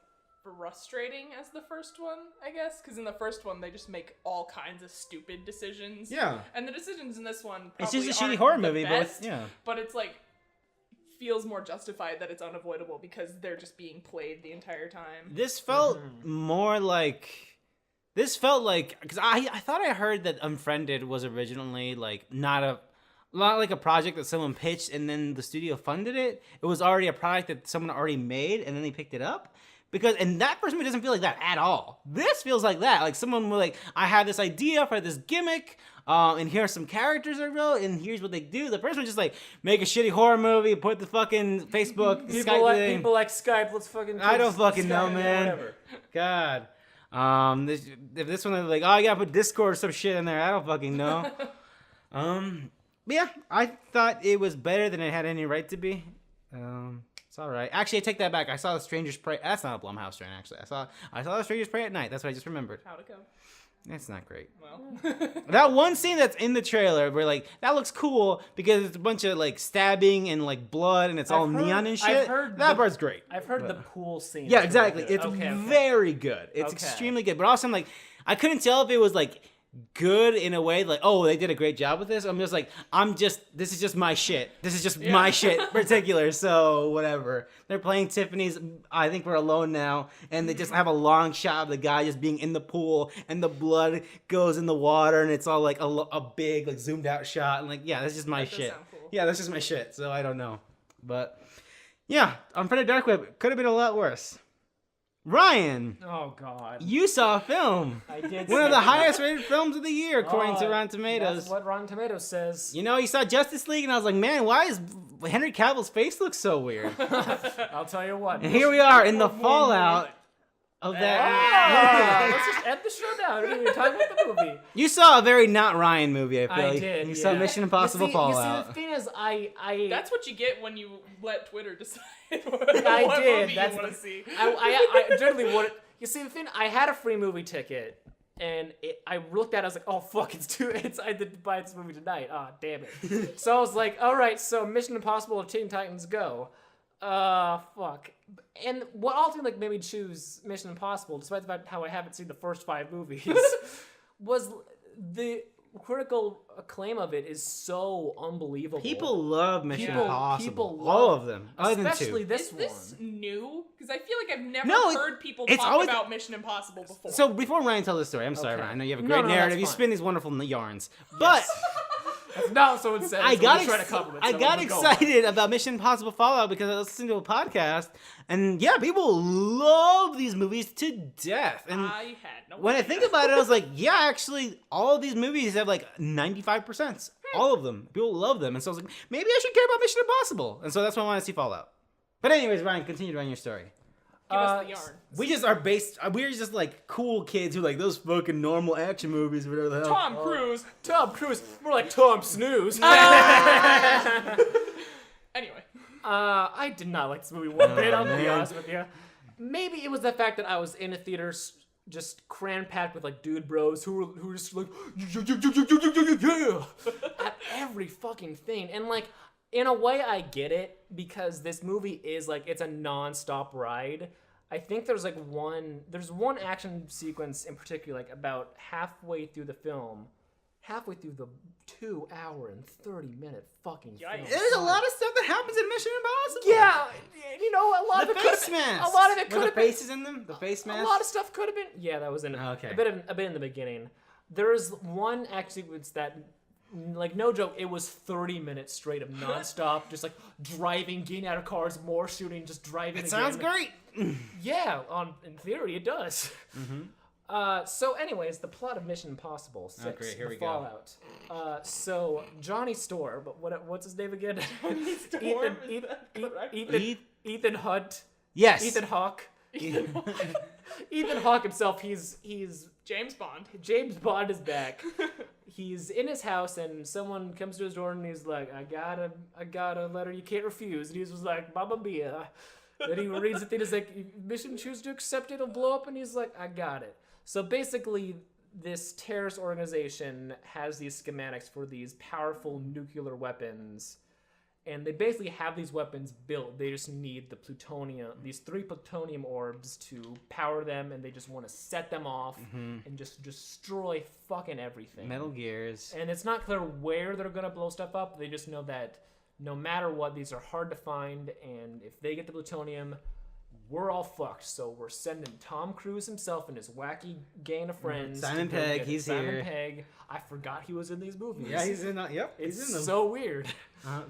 frustrating as the first one, I guess, because in the first one they just make all kinds of stupid decisions. Yeah. And the decisions in this one It's probably just a shitty aren't horror the movie, best, but it's like feels more justified that it's unavoidable because they're just being played the entire time. This felt more like. This felt like, because I thought I heard that Unfriended was originally like not like a project that someone pitched and then the studio funded it. It was already a product that someone already made and then they picked it up. And that first movie doesn't feel like that at all. This feels like that. Like someone was like, I had this idea for this gimmick, and here are some characters I wrote, and here's what they do. The first one just like, make a shitty horror movie, put the fucking Facebook, Skype thing. People like Skype, let's fucking... I don't fucking know, Skype, man. Whatever. God. If this one is like, oh, I gotta put Discord or some shit in there, I don't fucking know. But yeah, I thought it was better than it had any right to be. It's all right. Actually, I take that back. I saw The Strangers Prey. That's not a Blumhouse train, actually. I saw The Strangers Prey at night. That's what I just remembered. How'd it go? It's not great. Well, that one scene that's in the trailer, where like that looks cool because it's a bunch of like stabbing and like blood and it's all neon and shit. That part's great. I've heard the pool scene. Yeah, is exactly. really It's good. very good. It's extremely good. But also, I'm like, I couldn't tell if it was like good in a way like, oh, they did a great job with this. I'm just like, this is just my shit. This is just my shit in particular. So whatever. They're playing Tiffany's I Think We're Alone Now, and they just have a long shot of the guy just being in the pool and the blood goes in the water and it's all like a big like zoomed out shot and like, yeah, that's just my shit. Cool. Yeah, that's just my shit. So I don't know. But yeah, Unfriended Dark Web could have been a lot worse. Ryan, Oh God. you saw a film. I did. One of see the it. highest rated films of the year, according to Oh, Rotten Tomatoes. That's what Rotten Tomatoes says. You know, you saw Justice League, and I was like, man, why is Henry Cavill's face look so weird? I'll tell you what. And here we are in the fallout of Ah, that. let's just end the show now. I didn't even talk about the movie. You saw a very not Ryan movie, I feel I like. did. You saw Mission Impossible Fallout. You see, the thing is, I That's what you get when you let Twitter decide what I did. movie That's you want the- to see. I generally wanted. You see, the thing, I had a free movie ticket, and I looked at it, I was like, oh, fuck, I did buy this movie tonight. Ah, damn it. So I was like, all right, so Mission Impossible or Teen Titans Go. Fuck. And what ultimately made me choose Mission Impossible, despite the fact how I haven't seen the first 5 movies, was the critical acclaim of it is so unbelievable. People love Mission People- Impossible. people All love- of them. Other than especially two. this Is this one. new? Because I feel like I've never No, heard people it's talk always- about Mission Impossible before. So before Ryan tells the story, I'm sorry, Okay. Ryan. I know you have a No, great no, narrative. that's You fine. spin these wonderful yarns. But That's not what someone said. I so got, we're trying to compliment I someone, got but go on. excited about Mission Impossible Fallout because I listened to a podcast, and yeah, people love these movies to death. And I had no when I idea. think about it, I was like, yeah, actually, all of these movies have like 95%. All of them. People love them. And so I was like, maybe I should care about Mission Impossible. And so that's why I want to see Fallout. But anyways, Ryan, continue to run your story. Give us the yarn. We just are we're just like cool kids who like those fucking normal action movies, whatever the hell. Tom Cruise. Tom Cruise, more like Tom Snooze. Anyway. I did not like this movie one bit, I'll be man. honest with you. Maybe it was the fact that I was in a theater just cram-packed with like dude bros who were just like, yeah, at every fucking thing. And like, in a way I get it, because this movie is like, it's a non-stop ride. I think there's one action sequence in particular, like about halfway through the film, halfway through the 2-hour and 30-minute fucking film. Yikes. There's a lot of stuff that happens in Mission Impossible. Yeah, you know, a lot The of it could face have been. mask. A lot of it could Were have the been. faces in them? The face A mask? lot of stuff could have been. Yeah, that was in Okay. a bit in the beginning. There is one action sequence that, like, no joke, it was 30 minutes straight of nonstop, just like driving, getting out of cars, more shooting, just driving. It sounds again. great. Yeah, in theory it does. So, anyways, the plot of Mission Impossible 6, great, here the we go. Fallout. So Johnny Storr, but what's his name again? Storm, is that correct? Ethan Hunt. Yes. Ethan Hawke. Ethan Hawke himself. He's James Bond. James Bond is back. He's in his house, and someone comes to his door, and he's like, I got a letter you can't refuse. And he's just like, Mamma Mia. Then he reads the thing, he's like, mission choose to accept it, it'll blow up, and he's like, I got it. So basically, this terrorist organization has these schematics for these powerful nuclear weapons, and they basically have these weapons built. They just need the plutonium, these 3 plutonium orbs to power them, and they just want to set them off and just destroy fucking everything. Metal Gears. And it's not clear where they're gonna blow stuff up. They just know that no matter what, these are hard to find, and if they get the plutonium, we're all fucked. So we're sending Tom Cruise himself and his wacky gang of friends. Simon to go Pegg, get he's Simon here. Pegg. I forgot he was in these movies. Yeah, he's in. Yep, It's he's in them. so weird.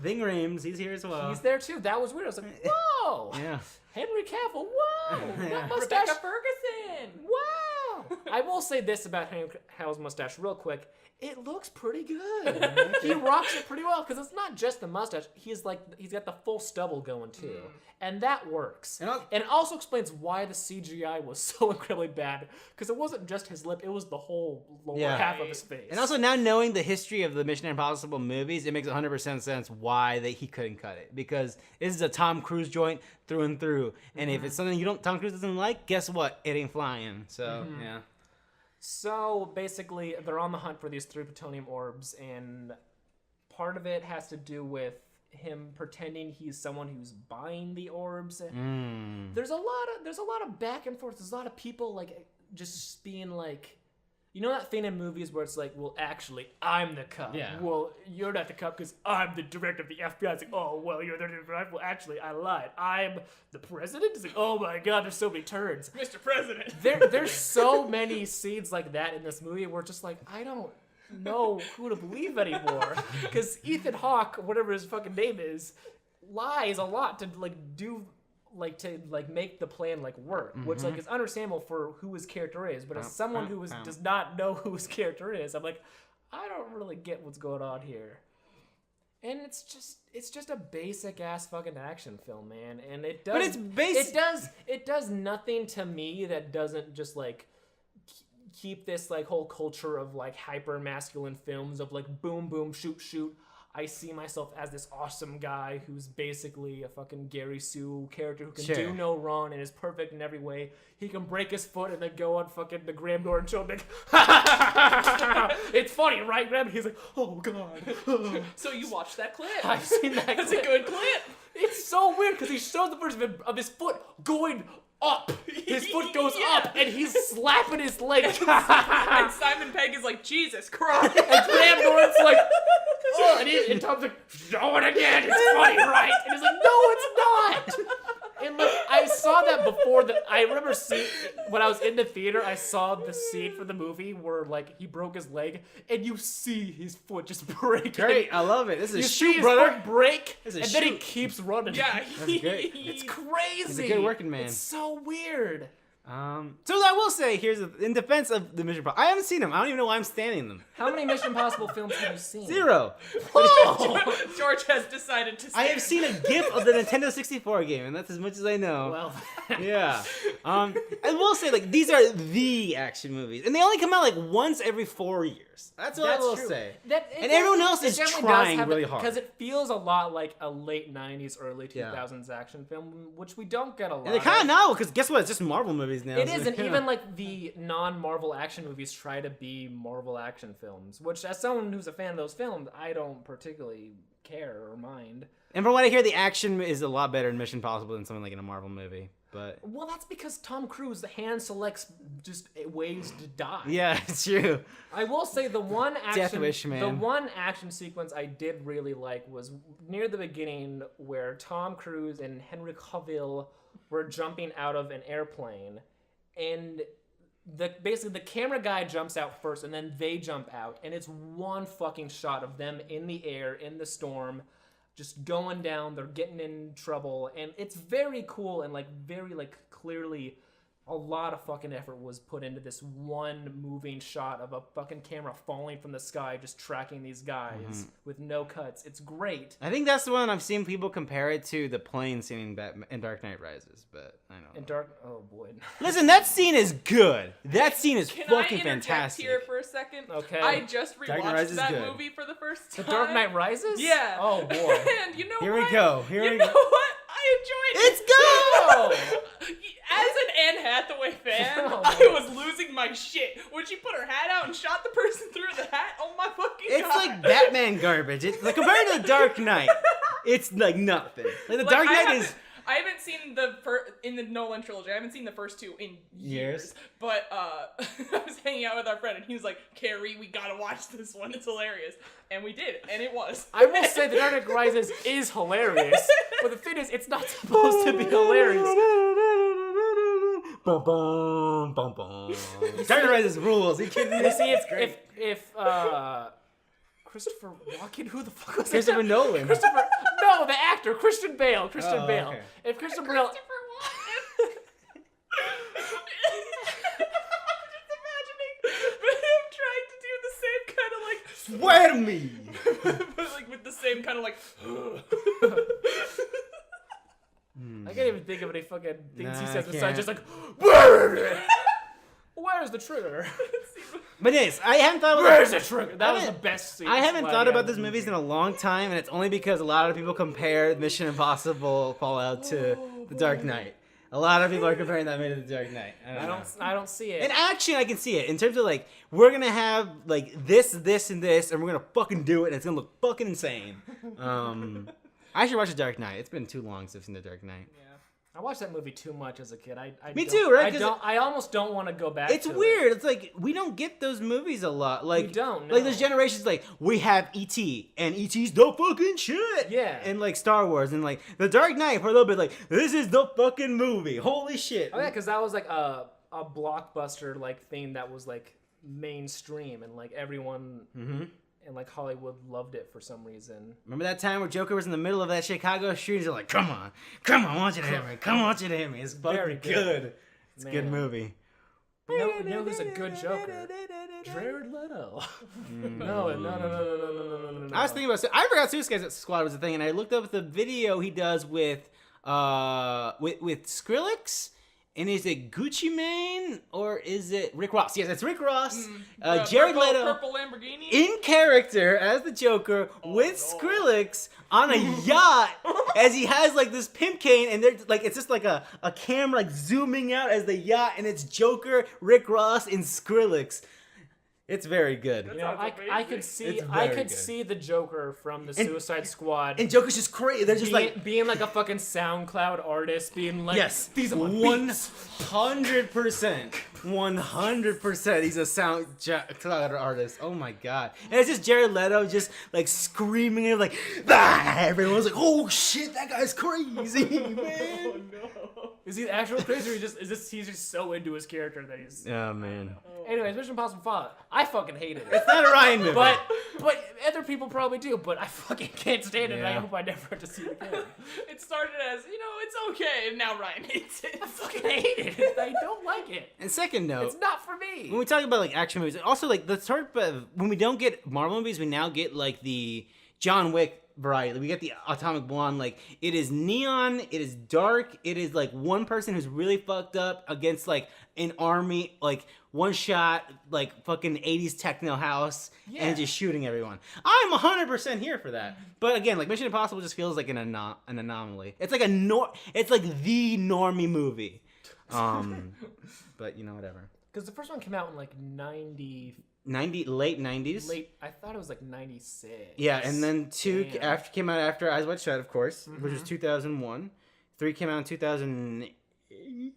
Ving Rhames, he's here as well. He's there too. That was weird. I was like, whoa, Yeah. Henry Cavill. Whoa, that mustache. Rebecca Ferguson. Wow. I will say this about Henry Cavill's mustache real quick. It looks pretty good. He rocks it pretty well, because it's not just the mustache. He's got the full stubble going too, and that works. And And it also explains why the CGI was so incredibly bad, because it wasn't just his lip; it was the whole lower Yeah. half of his face. And also now knowing the history of the Mission Impossible movies, it makes 100% sense why he couldn't cut it, because this is a Tom Cruise joint through and through. And if it's something Tom Cruise doesn't like, guess what? It ain't flying. So yeah. So basically, they're on the hunt for these 3 plutonium orbs, and part of it has to do with him pretending he's someone who's buying the orbs. There's a lot of back and forth. There's a lot of people like just being like, you know that thing in movies where it's like, well, actually, I'm the cop. Yeah. Well, you're not the cop because I'm the director of the FBI. It's like, oh, well, you're the director. Well, actually, I lied. I'm the president. It's like, oh my God, there's so many turns. Mr. President. There's so many scenes like that in this movie where it's just like, I don't know who to believe anymore. Because Ethan Hawke, whatever his fucking name is, lies a lot to make the plan work, which is understandable for who his character is. But as someone who does not know who his character is, I'm like, I don't really get what's going on here. And it's just a basic ass fucking action film, man. And it does. But it's basic. It does nothing to me that doesn't just like keep this like whole culture of like hyper masculine films of like boom boom shoot shoot. I see myself as this awesome guy who's basically a fucking Gary Sue character who can do no wrong and is perfect in every way. He can break his foot and then go on fucking the Graham Norton show and be like, it's funny, right, Graham? And he's like, oh, God. So you watched that clip. I've seen that That's clip. a good clip. It's so weird because he shows the version of his foot going up. His foot goes up and he's slapping his leg. And Simon Pegg is like, Jesus Christ. And Graham Norton's like, oh, and Tom's like, show it again, it's funny, right? And he's like, no, it's not. And like, I saw that before. I remember seeing, when I was in the theater, I saw the scene for the movie where like he broke his leg, and you see his foot just break. Great, I love it. This is You a see shoot, his brother. foot break, This is a and then he shoot. keeps running. Yeah, That's great. It's crazy. He's a good working man. It's so weird. So I will say, in defense of the Mission Impossible, I haven't seen them. I don't even know why I'm standing them. How many Mission Impossible films have you seen? 0. George has decided to I have seen a GIF of the Nintendo 64 game, and that's as much as I know. Well, Yeah. I will say, like, these are the action movies, and they only come out like once every 4 years. That's what I will say. And everyone else is trying really hard. Because it feels a lot like a late 90s, early 2000s action film, which we don't get a lot And they kind of know, because guess what? It's just Marvel movies now. It so, is, and yeah. even like the non-Marvel action movies try to be Marvel action films, which as someone who's a fan of those films, I don't particularly care or mind. And from what I hear, the action is a lot better in Mission Impossible than something like in a Marvel movie. But well, that's because Tom Cruise hand selects just ways to die. yeah, it's true. I will say the one Wish, man. the one action sequence I did really like was near the beginning where Tom Cruise and Henry Cavill were jumping out of an airplane, and basically the camera guy jumps out first, and then they jump out, and it's one fucking shot of them in the air in the storm, just going down. They're getting in trouble, and it's very cool and like very like clearly a lot of fucking effort was put into this one moving shot of a fucking camera falling from the sky, just tracking these guys with no cuts. It's great. I think that's the one I've seen people compare it to the plane scene in Dark Knight Rises, but I don't know. Oh boy. Listen, that scene is good. That scene is Can fucking I interject fantastic. here for a second? Okay. I just Dark Knight rewatched Rises is that good. movie for the first The time. Dark Knight Rises? Yeah. Oh boy. And you know Here what? we go. Here you we know go. what? I enjoyed it. It's good. As an Anne Hathaway fan, Oh, I was losing my shit when she put her hat out and shot the person through the hat. Oh my fucking It's god! like Batman garbage. It's like compared to the Dark Knight, it's like nothing. Like the Dark Knight is. I haven't seen in the Nolan trilogy. I haven't seen the first two in years. But I was hanging out with our friend, and he was like, "Carrie, we gotta watch this one. It's hilarious." And we did, and it was. I will say The Dark Knight Rises is hilarious, but the thing is, it's not supposed to be hilarious. Bum, bum, bum, bum. Dark Knight Rises rules. Are you kidding me? You see, great. if Christopher Walken, who the fuck was Christopher it? Nolan. No, the actor, Christian Bale. Oh, Bale. okay. If Christian Bale. Swear to me. But like with the same kind of like. I can't even think of any fucking things he Nah, says I besides can't. just like, where's the trigger? But yes, I haven't thought about Where's the trigger? That was the best scene. I haven't thought about this these movies in a long time, and it's only because a lot of people compare Mission Impossible Fallout to The Dark Knight. A lot of people are comparing that movie to The Dark Knight. I don't see it. In action, I can see it. In terms of like, we're gonna have like this, and this, and we're gonna fucking do it, and it's gonna look fucking insane. I should watch The Dark Knight. It's been too long since I've seen The Dark Knight. Yeah. I watched that movie too much as a kid. Me too, right? I almost don't want to go back. It's to weird. It. It's like we don't get those movies a lot. Like we don't. No. Like there's generations like we have E.T. and E.T.'s the fucking shit. Yeah. And like Star Wars and like The Dark Knight for a little bit like this is the fucking movie. Holy shit. Oh yeah, because that was like a blockbuster like thing that was like mainstream and like everyone in like Hollywood loved it for some reason. Remember that time where Joker was in the middle of that Chicago street? You're like, come on, I want you to hit me. Come on, I want you to hit me. It's fucking Very good. It's Man. a good movie. You know who's a good Joker? Jared Leto. No. no. I was thinking about. I forgot Suicide Squad was a thing, and I looked up the video he does with Skrillex. And is it Gucci Mane or is it Rick Ross? Yes, it's Rick Ross. Jared Leto purple Lamborghini in character as the Joker with Skrillex on a yacht as he has like this pimp cane, and they're like it's just like a camera like zooming out as the yacht, and it's Joker, Rick Ross, and Skrillex. It's very good. You know, I could see see the Joker from the Suicide Squad. And Joker's just crazy. They're just being like a fucking SoundCloud artist, being like, yes, these are my beats. 100%. 100%. He's a SoundCloud artist. Oh my god. And it's just Jared Leto just like screaming and like, ah! Everyone's like, oh shit, that guy's crazy, man. Oh no. Is he actually crazy, or he's just so into his character that he's... Oh, man. Anyways, Mission Impossible Fallout. I fucking hated it. It's not a Ryan movie. But other people probably do, but I fucking can't stand it, and I Yeah. hope I never have to see it again. It started as, it's okay, and now Ryan hates it. I fucking hate it. I don't like it. And second note, It's not for me. when we talk about like action movies, also like the sort of when we don't get Marvel movies, we now get like the John Wick variety. We get the Atomic Blonde. Like it is neon, it is dark, it is like one person who's really fucked up against like an army, like one shot, like fucking 80s techno house, and just shooting everyone. I'm 100% here for that. But again, like Mission Impossible just feels like an anomaly. It's like it's like the normie movie. But whatever. Because the first one came out in like 90... late 90s. I thought it was like 96. Yeah, and then two Damn. came out after Eyes Wide Shut, of course, which was 2001. 3 came out in 2008.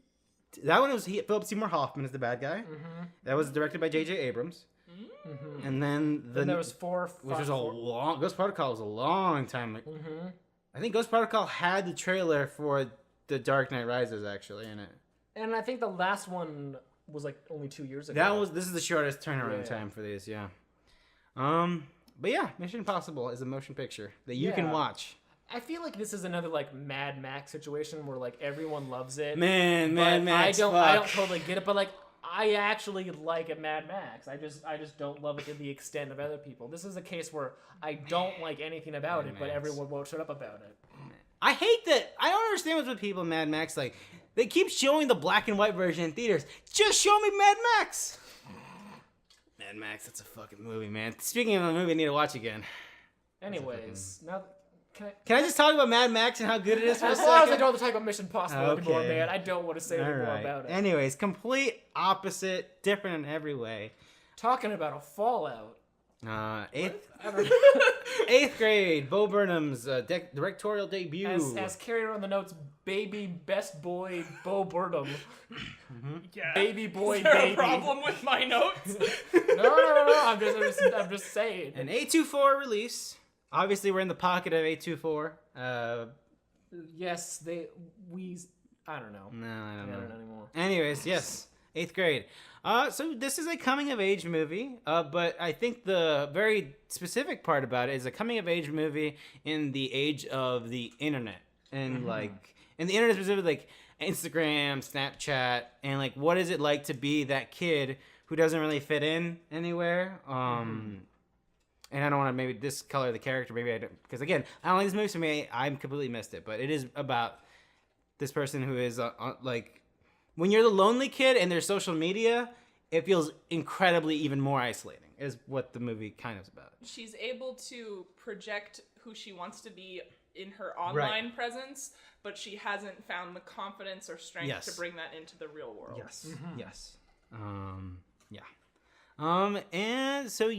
That one was Philip Seymour Hoffman as the bad guy. That was directed by J.J. Abrams. And then there was 4, which was Ghost Protocol was a long time. I think Ghost Protocol had the trailer for The Dark Knight Rises actually in it. And I think the last one was like only 2 years ago. This is the shortest turnaround time for these, yeah. But yeah, Mission Impossible is a motion picture that you can watch. I feel like this is another like Mad Max situation where like everyone loves it. Mad Max. I don't totally get it, but like I actually like a Mad Max. I just don't love it to the extent of other people. This is a case where I don't like anything about it, but everyone won't shut up about it. I hate that. I don't understand what's with people in Mad Max. Like, they keep showing the black and white version in theaters. Just show me Mad Max. Mad Max, that's a fucking movie, man. Speaking of a movie I need to watch again. Anyways, now Can I just talk about Mad Max and how good it is for a as second? long as I don't have to talk about Mission Impossible anymore, Okay. man, I don't want to say any more about it. Anyways, complete opposite, different in every way. Talking about a Fallout. Eighth grade, Bo Burnham's directorial debut. As carried on the notes, baby best boy Bo Burnham. Yeah. Baby boy Is there baby. a problem with my notes? No. I'm just saying. An A24 release. Obviously, we're in the pocket of A24. Yes, I don't know. No, I don't I know. don't know anymore. Anyways, yes, 8th grade. So this is a coming-of-age movie, but I think the very specific part about it is a coming-of-age movie in the age of the internet. And, and the internet specifically, like, Instagram, Snapchat, and, like, what is it like to be that kid who doesn't really fit in anywhere? And I don't want to maybe discolor the character, maybe I don't, because, again, I don't like this movie, so maybe I completely missed it. But it is about this person who is, like... When you're the lonely kid and there's social media, it feels incredibly even more isolating, is what the movie kind of is about. She's able to project who she wants to be in her online presence, but she hasn't found the confidence or strength to bring that into the real world. Yes. Yes. And so,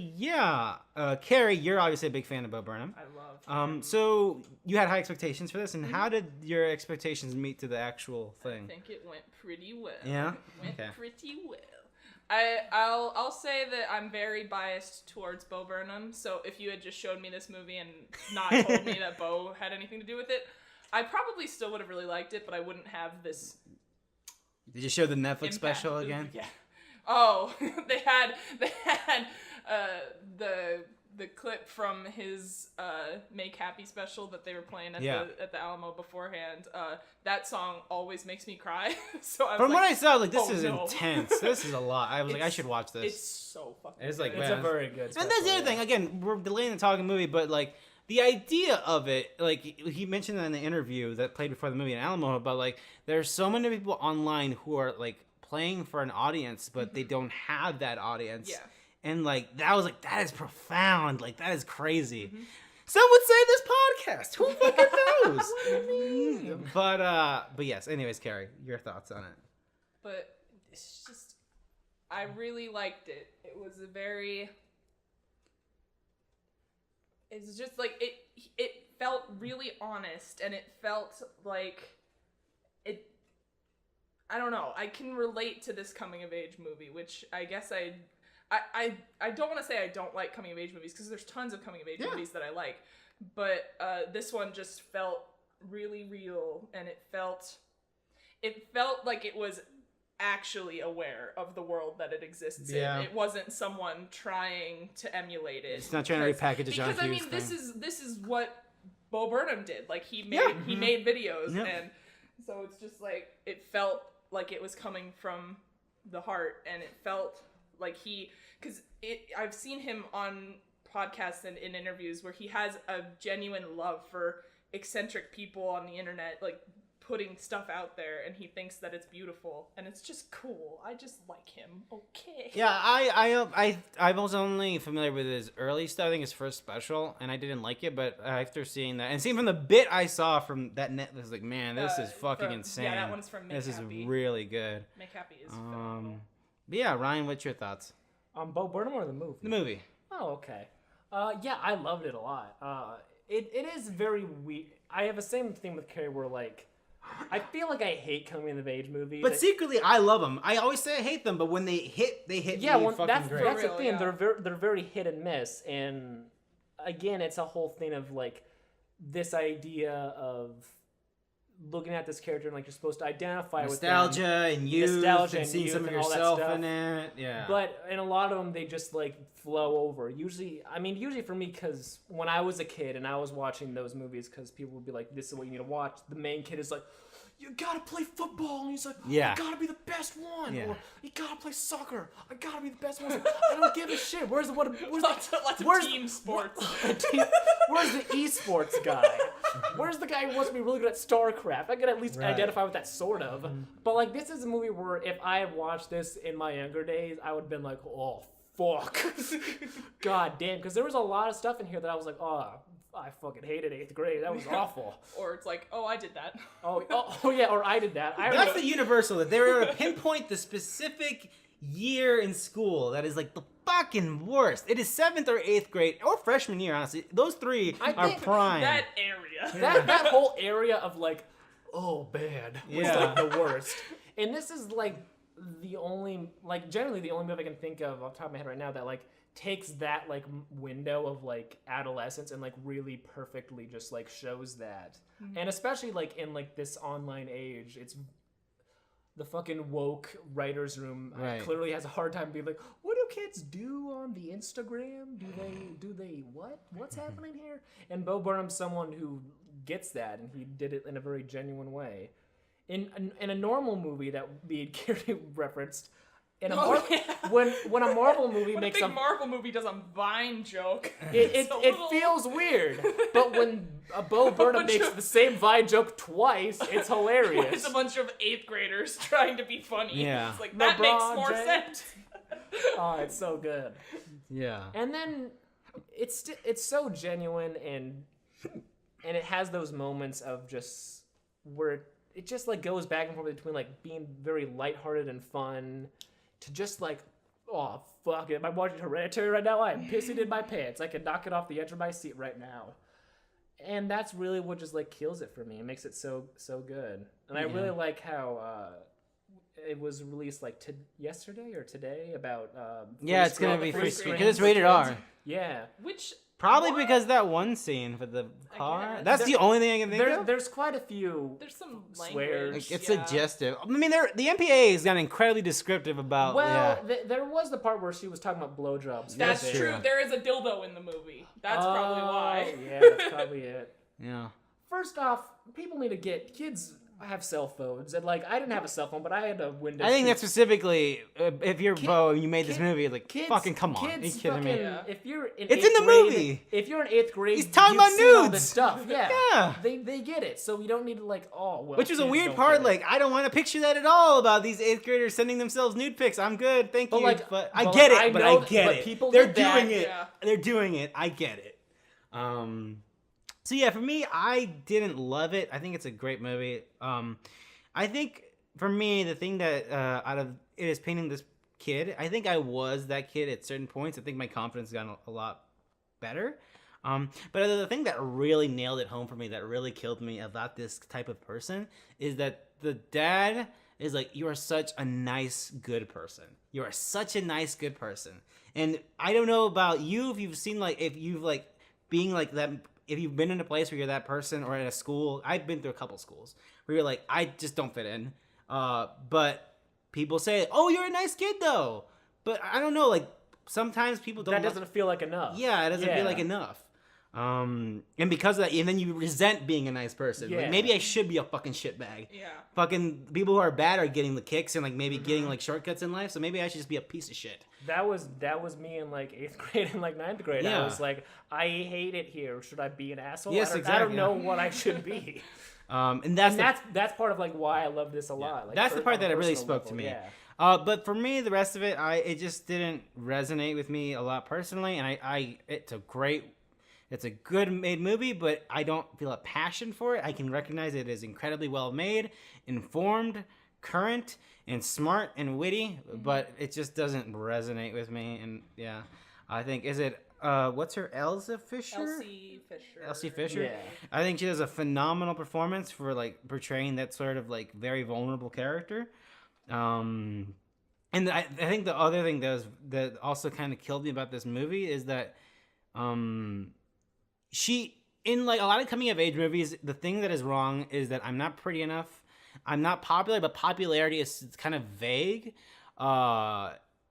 Carrie, you're obviously a big fan of Bo Burnham. I love So you had high expectations for this, and how did your expectations meet to the actual thing? I think it went pretty well. Yeah? It went pretty well. I'll say that I'm very biased towards Bo Burnham, so if you had just showed me this movie and not told me that Bo had anything to do with it, I probably still would have really liked it, but I wouldn't have this. Did you show the Netflix impact. special again? Yeah. Oh, they had the the clip from his Make Happy special that they were playing at the Alamo beforehand. That song always makes me cry. So I was From like, what I saw, like, this oh, is no. intense. This is a lot. I was like, I should watch this. It's so fucking It's like, good. It's a very good. And that's the other thing. Again, we're delaying the talking movie, but like the idea of it, like he mentioned that in the interview that played before the movie in Alamo, about like there's so many people online who are like playing for an audience, but they don't have that audience. Yeah. And like that was like, that is profound. Like that is crazy. Some would say this podcast. Who fucking knows? What do you mean? But yes. Anyways, Carrie, your thoughts on it? But it's just, I really liked it. It was a very, it's just like, it felt really honest, and it felt like it, I don't know, I can relate to this coming of age movie, which I guess I don't want to say I don't like coming of age movies, because there's tons of coming of age movies that I like, but this one just felt really real, and it felt like it was actually aware of the world that it exists in. It wasn't someone trying to emulate it. It's not trying to repackage a John Hughes Because I mean, thing. this is what Bo Burnham did. Like he made videos, and so it's just like it felt like it was coming from the heart, and it felt like I've seen him on podcasts and in interviews where he has a genuine love for eccentric people on the internet, like putting stuff out there, and he thinks that it's beautiful, and it's just cool. I just like him. Okay. Yeah, I was only familiar with his early stuff. I think his first special, and I didn't like it. But after seeing that, and seeing from the bit I saw from that net, I was like, man, this is fucking insane. Yeah, that one's from Make This Happy. is really good. Make Happy is phenomenal. But yeah, Ryan, what's your thoughts? Bo Burnham or the movie? The movie. Oh, okay. Yeah, I loved it a lot. It is very weird. I have the same thing with Carrie where, like, I feel like I hate coming of age movies. But secretly, I love them. I always say I hate them, but when they hit me fucking that's great. that's the real, thing. yeah. They're very hit and miss, and again, it's a whole thing of like this idea of looking at this character and like you're supposed to identify with nostalgia them. and youth, Nostalgia and seeing youth some of and all that yourself stuff. in it. Yeah. But in a lot of them, they just like flow over. Usually for me, because when I was a kid and I was watching those movies, because people would be like, "This is what you need to watch." The main kid is like, "You gotta play football," and he's like, Yeah. "I gotta be the best one," Yeah. or "You gotta play soccer. I gotta be the best one." Like, I don't give a shit. Where's Lots of team sports. Where's the esports guy? Where's the guy who wants to be really good at StarCraft? I could at least identify with that, sort of. But like, this is a movie where if I had watched this in my younger days, I would have been like, "Oh fuck, god damn," because there was a lot of stuff in here that I was like, "Oh, I fucking hated 8th grade. That was awful." Or it's like, "Oh, I did that." Oh yeah, or I did that. That's the universal. That they were able to pinpoint the specific year in school that is like the fucking worst. It is 7th or 8th grade or freshman year. Honestly, those three I are think prime. That area. that whole area of like, oh bad, was Yeah. like the worst. And this is like the only, like generally the only movie I can think of off the top of my head right now that like takes that like window of like adolescence and like really perfectly just like shows that. And especially like in like this online age, it's the fucking woke writers room Right. clearly has a hard time being like, what do kids do on the Instagram? Do they what's happening here? And Bo Burnham's someone who gets that, and he did it in a very genuine way. In a normal movie that me and Carrie referenced, in a when a Marvel movie When makes a big Marvel movie does a Vine joke, it feels weird. But when Bo Burnham makes the same Vine joke twice, it's hilarious. it's a bunch of 8th graders trying to be funny. Yeah. It's like, that makes more James. sense. Oh, it's so good. Yeah. And then it's so genuine, and it has those moments of just where it just like goes back and forth between like being very lighthearted and fun to just like, oh fuck it, am I watching Hereditary right now? I'm pissing in my pants. I can knock it off the edge of my seat right now. And that's really what just like kills it for me. It makes it so good. And I really like how it was released like yesterday or today about Yeah, it's gonna free be free screen screen because it's rated R. Yeah. Which Probably What? because of that one scene with the car. guess. That's the only thing I can think of. There's quite a few. There's some Swears. language. It's yeah. suggestive. I mean, the MPA has gotten incredibly descriptive about. Well, there was the part where she was talking about blowjobs. That's That's true. true. There is a dildo in the movie. That's probably why. Yeah, that's probably it. Yeah. First off, people need to get kids have cell phones, and like I didn't have a cell phone, but I had a Windows. I think that's 3. specifically if you're Bo and you made this movie, like Kids, fucking come on, are you kids kidding me? fucking- Yeah. If you're in It's eighth in the grade, movie. If you're in 8th grade, He's talking you've about seen all nudes. this stuff. Yeah, Yeah. They get it, so we don't need to like well. Which is a kids weird don't part. get it. Like, I don't want to picture that at all about these 8th graders sending themselves nude pics. I'm good, thank But you. like- but but I get like, it. But know I get but it. people They're did that. doing it. Yeah. They're doing it. I get it. So yeah, for me, I didn't love it. I think it's a great movie. I think for me, the thing that out of it is painting this kid. I think I was that kid at certain points. I think my confidence got a lot better. But the thing that really nailed it home for me, that really killed me about this type of person, is that the dad is like, you are such a nice, good person. You are such a nice, good person. And I don't know about you, if you've seen, like, if you've, like, being like that, if you've been in a place where you're that person, or at a school. I've been through a couple schools where you're like, I just don't fit in. But people say, oh, you're a nice kid, though. But I don't know, like, sometimes people don't. that doesn't feel like enough. Yeah, it doesn't feel like enough. And because of that, and then you resent being a nice person. Yeah. Like, maybe I should be a fucking shitbag. Yeah. Fucking people who are bad are getting the kicks and like maybe getting like shortcuts in life. So maybe I should just be a piece of shit. That was me in like 8th grade and like 9th grade. Yeah. I was like, I hate it here. Should I be an asshole? Yes, I don't exactly. know what I should be. And that's That's part of like why I love this a lot. Like, that's the part on that a it really personal spoke to level, me. Yeah. But for me, the rest of it, it just didn't resonate with me a lot personally. And it's a good made movie, but I don't feel a passion for it. I can recognize it is incredibly well made, informed, current, and smart and witty, but it just doesn't resonate with me. And yeah, I think, is it, what's her, Elsa Fisher? Elsie Fisher? Yeah. I think she does a phenomenal performance for like portraying that sort of like very vulnerable character. And I think the other thing that also kind of killed me about this movie is that she, in like a lot of coming of age movies, the thing that is wrong is that I'm not pretty enough. I'm not popular, but popularity is kind of vague.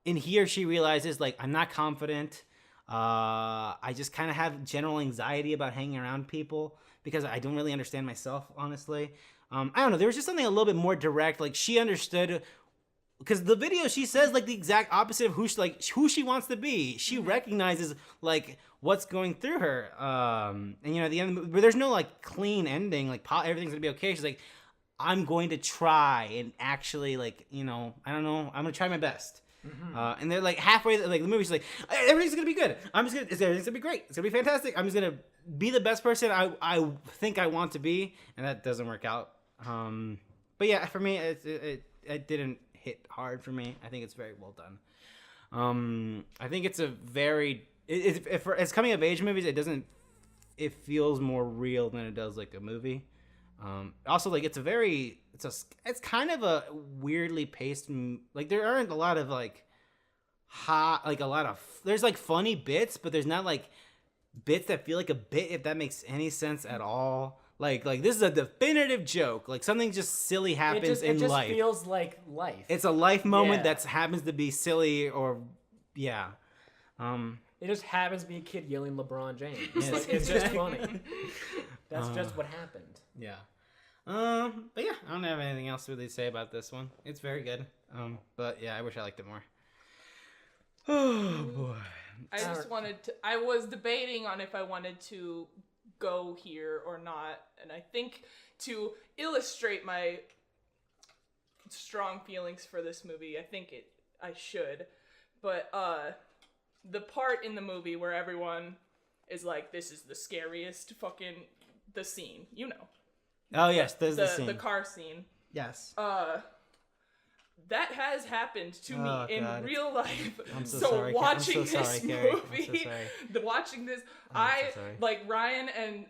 In here, she realizes like I'm not confident. I just kind of have general anxiety about hanging around people because I don't really understand myself, honestly. I don't know. There was just something a little bit more direct. Like she understood, because the video she says like the exact opposite of who she wants to be. She recognizes like what's going through her. And you know, at the end, but there's no like clean ending. Like everything's gonna be okay. She's like, I'm going to try and actually like, you know, I don't know. I'm gonna try my best. And they're like halfway, like the movie's like, everything's gonna be good. Everything's gonna be great. It's gonna be fantastic. I'm just gonna be the best person I think I want to be, and that doesn't work out. But yeah, for me, it didn't hit hard for me. I think it's very well done. I think it's a very as coming of age movies, it feels more real than it does like a movie. Also, like it's kind of a weirdly paced. Like there aren't a lot of like there's like funny bits, but there's not like bits that feel like a bit, if that makes any sense at all. Like this is a definitive joke. Like something just silly happens in life. It just feels like life. It's a life moment Yeah. that happens to be silly or yeah. It just happens to be a kid yelling LeBron James. Yes. Like, it's just funny. That's just what happened. Yeah. But yeah, I don't have anything else to really say about this one. It's very good. But yeah, I wish I liked it more. Oh boy. I was debating on if I wanted to go here or not, and I think to illustrate my strong feelings for this movie, I should. But the part in the movie where everyone is like, this is the scariest the scene, you know. Oh yes, there's the scene. The car scene. Yes. That has happened to Oh, me in God. real life. I'm so sorry, Carrie. watching I'm so sorry, this Carrie. I'm so movie, sorry. watching this, I'm so sorry. like Ryan and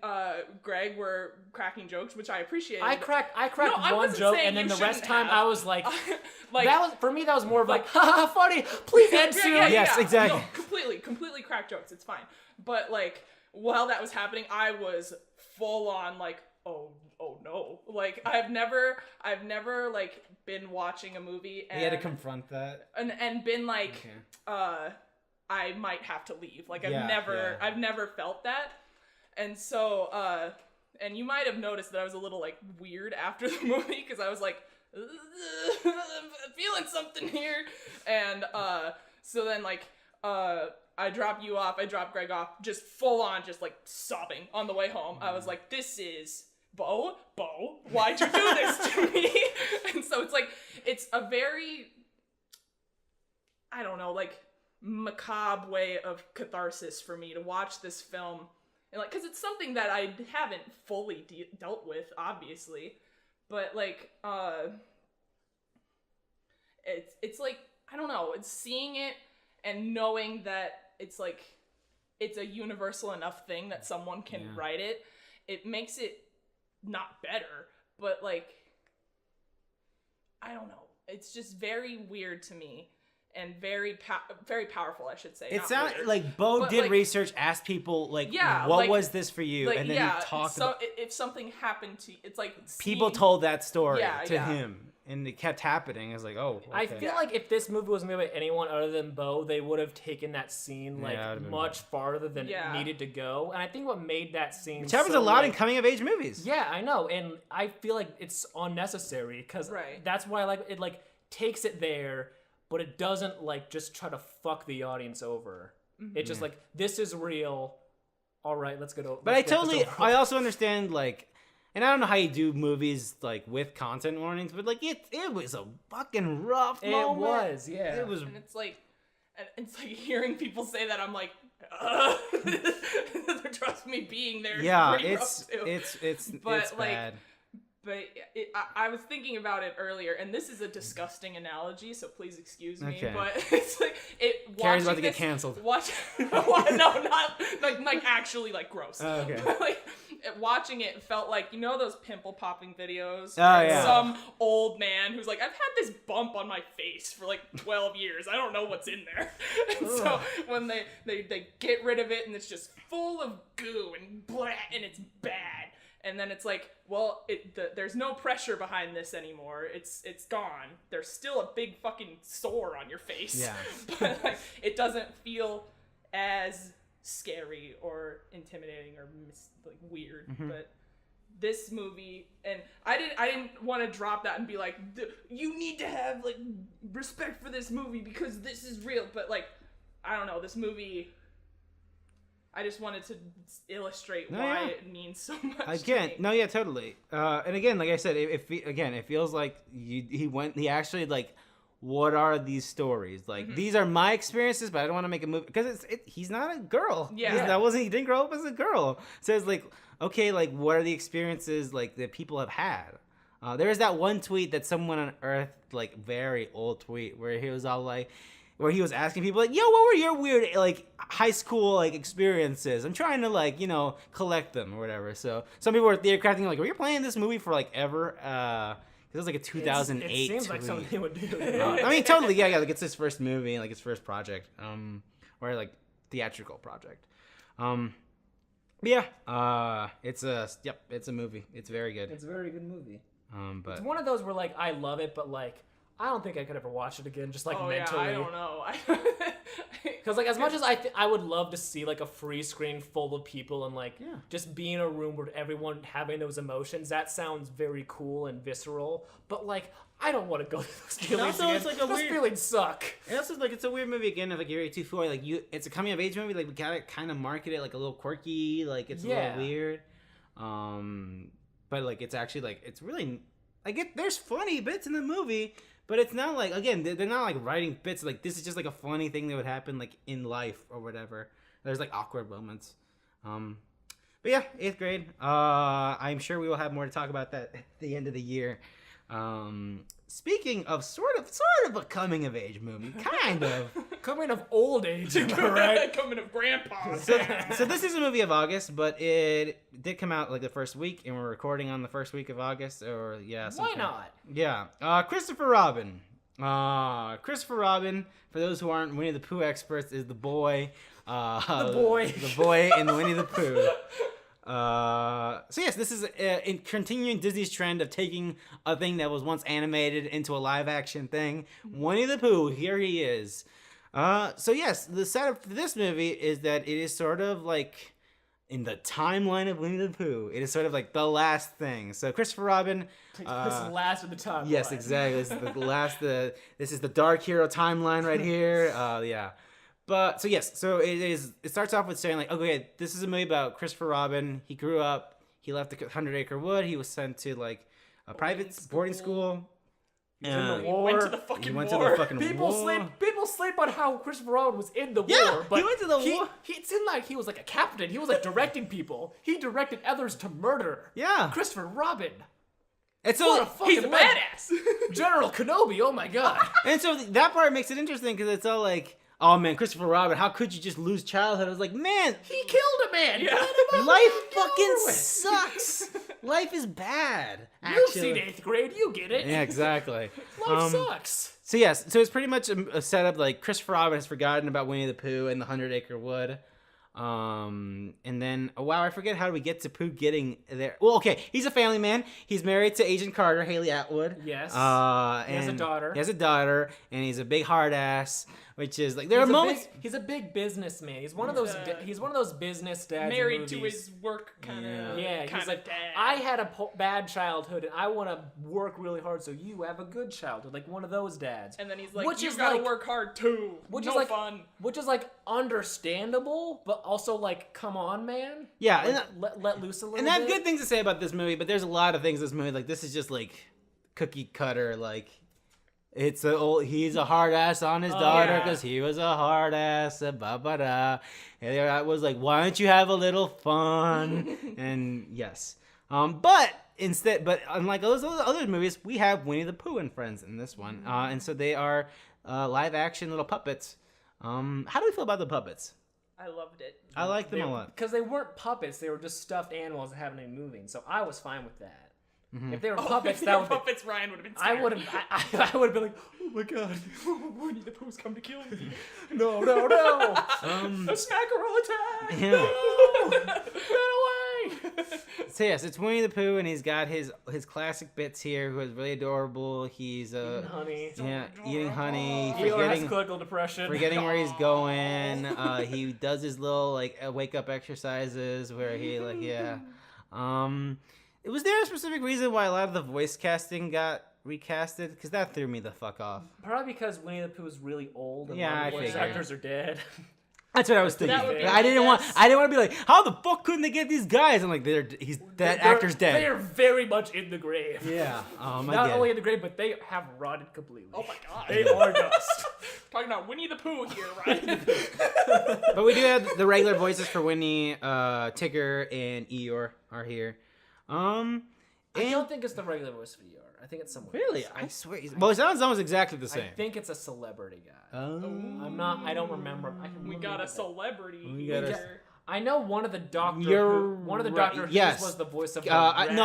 Greg were cracking jokes, which I appreciated. I cracked No, I one wasn't joke, saying and then you the rest shouldn't time have. I was like, like that was for me. That was more of like, haha, funny. Please end soon. Yes, exactly. No, completely crack jokes. It's fine. But like while that was happening, I was full on like, oh no. Like I've never like been watching a movie and You had to confront that. and been like I might have to leave. Like I've never felt that. And so and you might have noticed that I was a little like weird after the movie because I was like I'm feeling something here. And so then like I drop you off, I drop Greg off, just full on just like sobbing on the way home. I was like, this is Bo, why'd you do this to me? And so it's like, it's a very, I don't know, like macabre way of catharsis for me to watch this film. And like, cause it's something that I haven't fully dealt with, obviously, but like, it's like, I don't know, it's seeing it and knowing that it's like, it's a universal enough thing that someone can write it. It makes it not better, but like, I don't know. It's just very weird to me and very powerful, I should say. It sounds like Bo did research, asked people like, what was this for you? Like, and then he talked about if something happened to you, it's like people told that story to him. And it kept happening. I was like, oh, okay. I feel like if this movie was made by anyone other than Bo, they would have taken that scene like much farther than it needed to go. And I think what made that scene which happens a lot in coming of age movies. Yeah, I know. And I feel like it's unnecessary because that's why I like it. Like takes it there, but it doesn't like just try to fuck the audience over. Mm-hmm. It's just like, this is real. All right, let's go. But I also understand like. And I don't know how you do movies like with content warnings, but like it was a fucking rough moment. It was, yeah. It was, and it's like hearing people say that I'm like, trust me, being there. Yeah, it's bad. But I was thinking about it earlier, and this is a disgusting analogy, so please excuse me. Okay. But it's like Carrie's about to get canceled. No, not like actually like gross. Oh, okay. But, like watching it felt like, you know, those pimple popping videos. Oh yeah. Some old man who's like, I've had this bump on my face for like 12 years. I don't know what's in there. And so when they get rid of it and it's just full of goo and blah and it's bad. And then it's like, well, there's no pressure behind this anymore. It's gone. There's still a big fucking sore on your face. Yeah. But like, it doesn't feel as scary or intimidating or like weird. Mm-hmm. But this movie, and I didn't want to drop that and be like, you need to have like respect for this movie because this is real. But like, I don't know, this movie, I just wanted to illustrate why it means so much. Again, totally. And again, like I said, it feels like he actually like, what are these stories? Like, these are my experiences, but I don't want to make a movie because he's not a girl. Yeah. He didn't grow up as a girl. So it's like, okay, like what are the experiences like that people have had? There was that one tweet that someone on Earth, like very old tweet, where he was all like, where he was asking people like, yo, what were your weird like high school like experiences? I'm trying to like, you know, collect them or whatever. So some people were theorizing like, were you playing this movie for like ever? It was like a 2008 It seems tweet. like something he would do. I mean, totally, yeah, like it's his first movie, like his first project, or like theatrical project. It's a movie. It's very good. It's a very good movie. But it's one of those where like I love it, but like I don't think I could ever watch it again. Just like mentally. Yeah, I don't know. Because like as much as I would love to see like a free screen full of people and like just be in a room where everyone having those emotions, that sounds very cool and visceral. But like I don't want to go through those feelings again. It's like those feelings suck. And also like it's a weird movie again. If like you're 2-4, like it's a coming of age movie. Like we gotta kind of market it like a little quirky. Like it's a little weird. But like it's actually like it's really like there's funny bits in the movie. But it's not like, again, they're not like writing bits. Like, this is just like a funny thing that would happen like in life or whatever. There's like awkward moments. But yeah, 8th grade. I'm sure we will have more to talk about that at the end of the year. Speaking of sort of a coming of age movie, kind of. Coming of old age, right? Coming of grandpa. So this is a movie of August, but it did come out like the first week, and we're recording on the first week of August, or why not? Yeah, Christopher Robin. Christopher Robin, for those who aren't Winnie the Pooh experts, is the boy The boy. The boy in Winnie the Pooh. So yes, this is in continuing Disney's trend of taking a thing that was once animated into a live action thing. Winnie the Pooh, here he is. So yes, the setup for this movie is that it is sort of like in the timeline of Winnie the Pooh. It is sort of like the last thing. So Christopher Robin Takes place last of the timeline. Yes, exactly. This is the last. This is the Dark Hero timeline right here. Yeah. But so yes, so it is. It starts off with saying like, okay, this is a movie about Christopher Robin. He grew up. He left the 100-acre wood. He was sent to like a private boarding school. He was in the He war. went to the fucking He went war. to the fucking People war. sleep on how Christopher Robin was in the Yeah, war, but he went to the war. It seemed like he was like a captain. He was like directing people. He directed others to murder. Yeah. Christopher Robin. And so What a fucking He's a legend. badass. General Kenobi. Oh my god. And so that part makes it interesting because it's all like, oh man, Christopher Robin, how could you just lose childhood? I was like, man, He killed a man. Yeah. life fucking sucks. Life is bad. You've seen Actually. 8th grade. You get it. Yeah, exactly. Life sucks. So yes, so it's pretty much a setup like Christopher Robin has forgotten about Winnie the Pooh and the 100-acre wood. And then, oh wow, I forget how do we get to Pooh getting there. Well, okay, he's a family man. He's married to Agent Carter, Haley Atwood. Yes. He has a daughter. He has a daughter, and he's a big hard ass, which is like there are moments. He's a big businessman. He's one of those. He's one of those business dads. in Married to movies. his work kind of. Yeah, he's kind like, of dad. I had a bad childhood and I want to work really hard so you have a good childhood, like one of those dads. And then he's like, Which you is gotta like- work hard too. Which no is like fun. Which is like understandable, but also like, come on, man. Yeah, Like, and let loose a little. And I have bit. good things to say about this movie, but there's a lot of things in this movie. Like, this is just, like, cookie cutter. Like, he's a hard ass on his daughter yeah. because he was a hard ass. Ba-ba-da. And I was like, why don't you have a little fun? And yes. But unlike those other movies, we have Winnie the Pooh and friends in this one. And so they are live action little puppets. How do we feel about the puppets? I loved it. I like them a lot. Because they weren't puppets, they were just stuffed animals that haven't been moving. So I was fine with that. Mm-hmm. If they were puppets, If that they would were be, puppets, Ryan would have been I scared. would have I would have been like, oh my god, Winnie the Pooh's come to kill me. no. A smackerel attack! Yeah. Run away! So yes, it's Winnie the Pooh, and he's got his classic bits here, who is really adorable. He's Honey. eating honey, Wheeler has clinical depression. forgetting where he's going. He does his little like wake up exercises where he like Was there a specific reason why a lot of the voice casting got recasted? Because that threw me the fuck off. Probably because Winnie the Pooh is really old and Yeah, a lot I of voice figured. actors are dead. That's what I was thinking. That would be I didn't my want. guess. I didn't want to be like, how the fuck couldn't they get these guys? I'm like, that actor's dead. They are very much in the grave. Yeah. I Not get only it. in the grave, but they have rotted completely. Oh my god. They are dust. Talking about Winnie the Pooh here, Ryan. But we do have the regular voices for Winnie, Tigger, and Eeyore are here. I don't think it's the regular voice for Eeyore. I think it's someone Really? else. I swear. Well, it sounds almost exactly the I same. think it's a celebrity guy. Oh. I don't remember. We got a celebrity We got a- here. I know one of the Doctor You're Who, one of the right, Doctor Who's yes. was the voice of the No,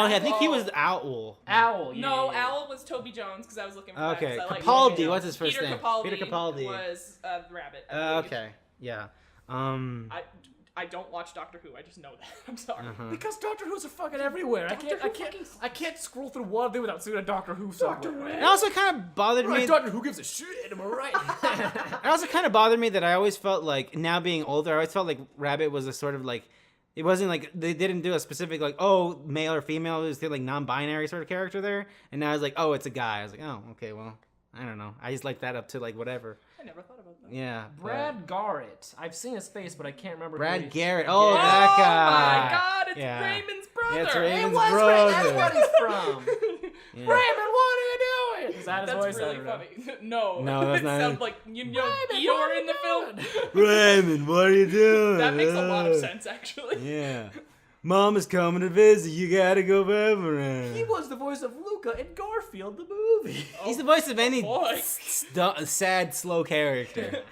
I rat. think he was Owl. Owl. Yeah, No, yeah, yeah. Owl was Toby Jones because I was looking for Okay, that. 'cause I like Capaldi. yeah. What's his first Peter name? Capaldi Peter Capaldi. was Rabbit. I believe. Okay. Yeah. I don't watch Doctor Who. I just know that. I'm sorry. Because Doctor Who's are fucking everywhere. I can't scroll through one thing without seeing a Doctor Who somewhere. It also kind of bothered me. Right, Doctor Who gives a shit. Am I right? It also kind of bothered me that I always felt like, now being older, I always felt like Rabbit was a sort of like, it wasn't like, they didn't do a specific like, oh, male or female. It was like non-binary sort of character there. And now it's like, oh, it's a guy. I was like, oh, okay, well, I don't know. I just like that up to like whatever. I never thought about that. Yeah. Brad Garrett. I've seen his face, but I can't remember. who Brad he is. Garrett. Oh, that Oh guy. my God! It's Yeah. Raymond's brother. Yeah, it's It Raymond's was brother. That's where he's from. Yeah. Raymond, what are you doing? Is that his That's voice? I really don't know. funny. No, No, that's it not sounds it. like you know Raymond, what Eeyore are in the you film. Raymond, what are you doing? That makes a lot of sense, actually. Yeah. Mom is coming to visit. You gotta go Beverly. He was the voice of Luca in Garfield the movie. He's the voice of any boy. sad, slow character.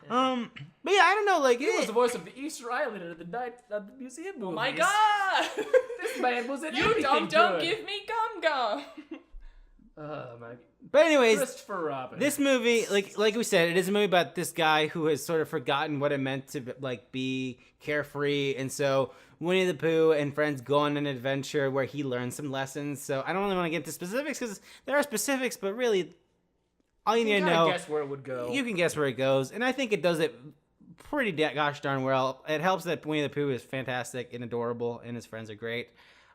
But yeah, I don't know. Like, He was the voice of the Easter Island at the night of the museum movies. Oh my God! This man was in You everything don't good. give me gum gum. Oh my. But anyways, Christopher Robin. this movie, like we said, it is a movie about this guy who has sort of forgotten what it meant to like be carefree, and so Winnie the Pooh and friends go on an adventure where he learns some lessons. So I don't really want to get into specifics because there are specifics, but really, all you need to know, guess where it would go. you can guess where it goes, and I think it does it pretty gosh darn well. It helps that Winnie the Pooh is fantastic and adorable, and his friends are great.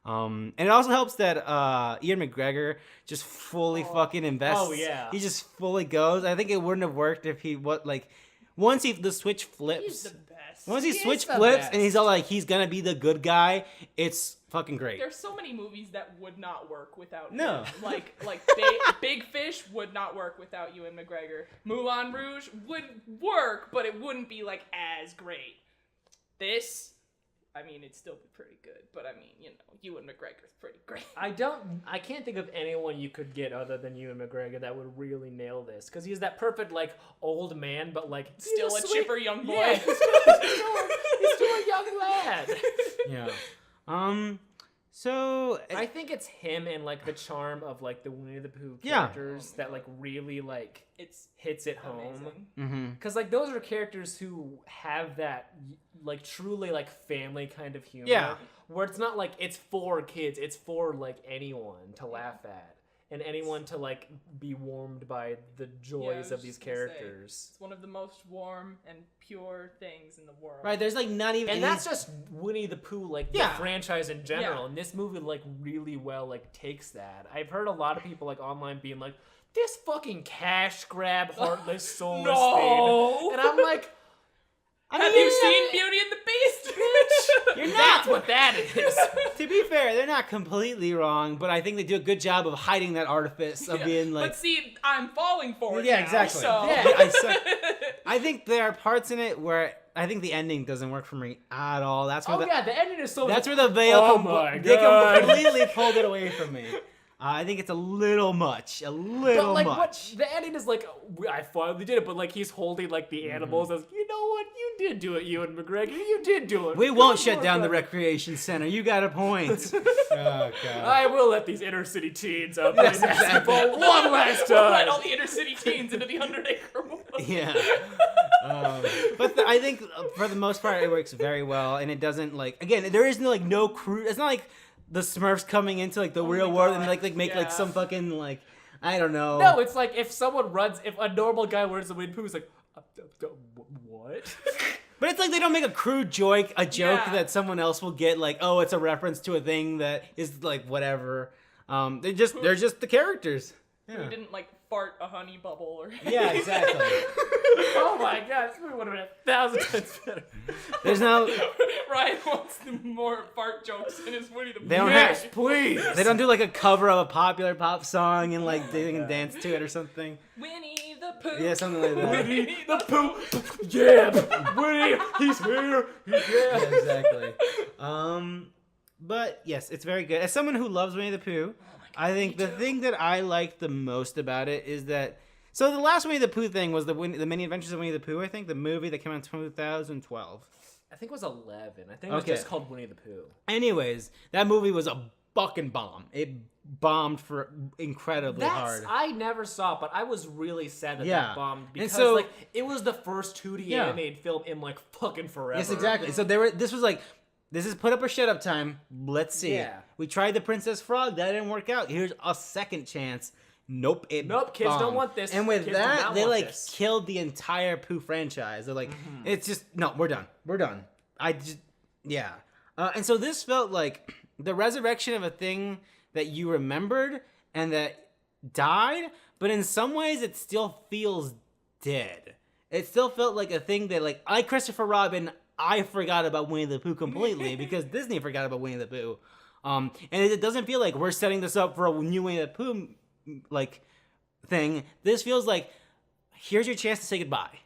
And it also helps that Ian McGregor just fully fucking invests. Oh yeah, he just fully goes. I think it wouldn't have worked if he once the switch flips. He's the best. Once he switch the flips best. and he's all like he's gonna be the good guy, it's fucking great. There's so many movies that would not work without No. him. Like Big Fish would not work without Ewan McGregor. Moulin Rouge would work, but it wouldn't be like as great. This, I mean, it'd still be pretty good, but I mean, you know, Ewan McGregor's pretty great. I can't think of anyone you could get other than Ewan McGregor that would really nail this, because he's that perfect like old man, but like Still he's a sweet- chipper young boy. Yeah, he's still a young lad. Yeah. So I think it's him and like the charm of like the Winnie the Pooh Yeah. characters that like really like It's hits it home. amazing. Because like those are characters who have that like truly like family kind of humor. Yeah. Where it's not like it's for kids, it's for like anyone to laugh at and anyone to like be warmed by the joys of these characters. It's one of the most warm and pure things in the world. right, there's like not even And that's just Winnie the Pooh, like Yeah. the franchise in general. Yeah. And this movie like really well like takes that. I've heard a lot of people like online being like, this fucking cash grab, heartless, soulless No. thing. And I'm like, Have you seen Beauty and the Beast? You're not. that's what that is. To be fair, they're not completely wrong, but I think they do a good job of hiding that artifice of being like. But see, I'm falling for it. Yeah, now, exactly. So. Yeah. I think there are parts in it where I think the ending doesn't work for me at all. That's where Oh yeah, the ending is so. that's where the veil. Oh my they God. completely pulled it away from me. I think it's a little much. A little But like much. what the ending is like, I finally did it. But like he's holding like the animals as, you know what, you did do it, Ewan McGregor, you did do it. We won't Good shut work, down the buddy. recreation center. You got a point. Oh god. I will let these inner city teens play basketball one last We'll let time. all the inner city teens into the 100-acre woods. Yeah. But I think for the most part it works very well, and it doesn't like again there is no crude. It's not like the Smurfs coming into like the real my world God. and like make like Yeah. some fucking like I don't know. No, it's like if someone runs, if a normal guy wears the Winnie the Pooh, he's like, what? But it's like they don't make a crude joke Yeah. that someone else will get like, oh, it's a reference to a thing that is like whatever. They're just the characters. Who didn't like fart a honey bubble or Yeah, exactly. Oh my god, this movie would have been 1,000 times better. There's no Ryan wants the more fart jokes in his Winnie the Pooh. They don't Yes, have please. they don't do like a cover of a popular pop song and like they can dance to it or something. Winnie the Pooh. Yeah, something like that. Winnie the Pooh. Yeah, Winnie, he's here. He's here. Yeah, exactly. But yes, it's very good. As someone who loves Winnie the Pooh, I think the thing that I liked the most about it is that. So the last Winnie the Pooh thing was the Many Adventures of Winnie the Pooh. I think the movie that came out in 2012. I think it was 11. I think it was Okay. just called Winnie the Pooh. Anyways, that movie was a fucking bomb. It bombed for incredibly hard. I never saw it, but I was really sad that Yeah. that bombed And because so- like it was the first 2D Yeah. animated film in like fucking forever. Yes, exactly. So this was like, this is put up or shut up time. Let's see. Yeah. We tried the Princess Frog. That didn't work out. Here's a second chance. Nope. Nope, kids don't bombed. want this. And with Kids do that, not they want like this. killed the entire Pooh franchise. They're like, it's just no. We're done. We're done. Yeah. And so this felt like the resurrection of a thing that you remembered and that died, but in some ways it still feels dead. It still felt like a thing that like Christopher Robin, I forgot about Winnie the Pooh completely because Disney forgot about Winnie the Pooh. And it doesn't feel like we're setting this up for a new Winnie the Pooh like thing. This feels like here's your chance to say goodbye.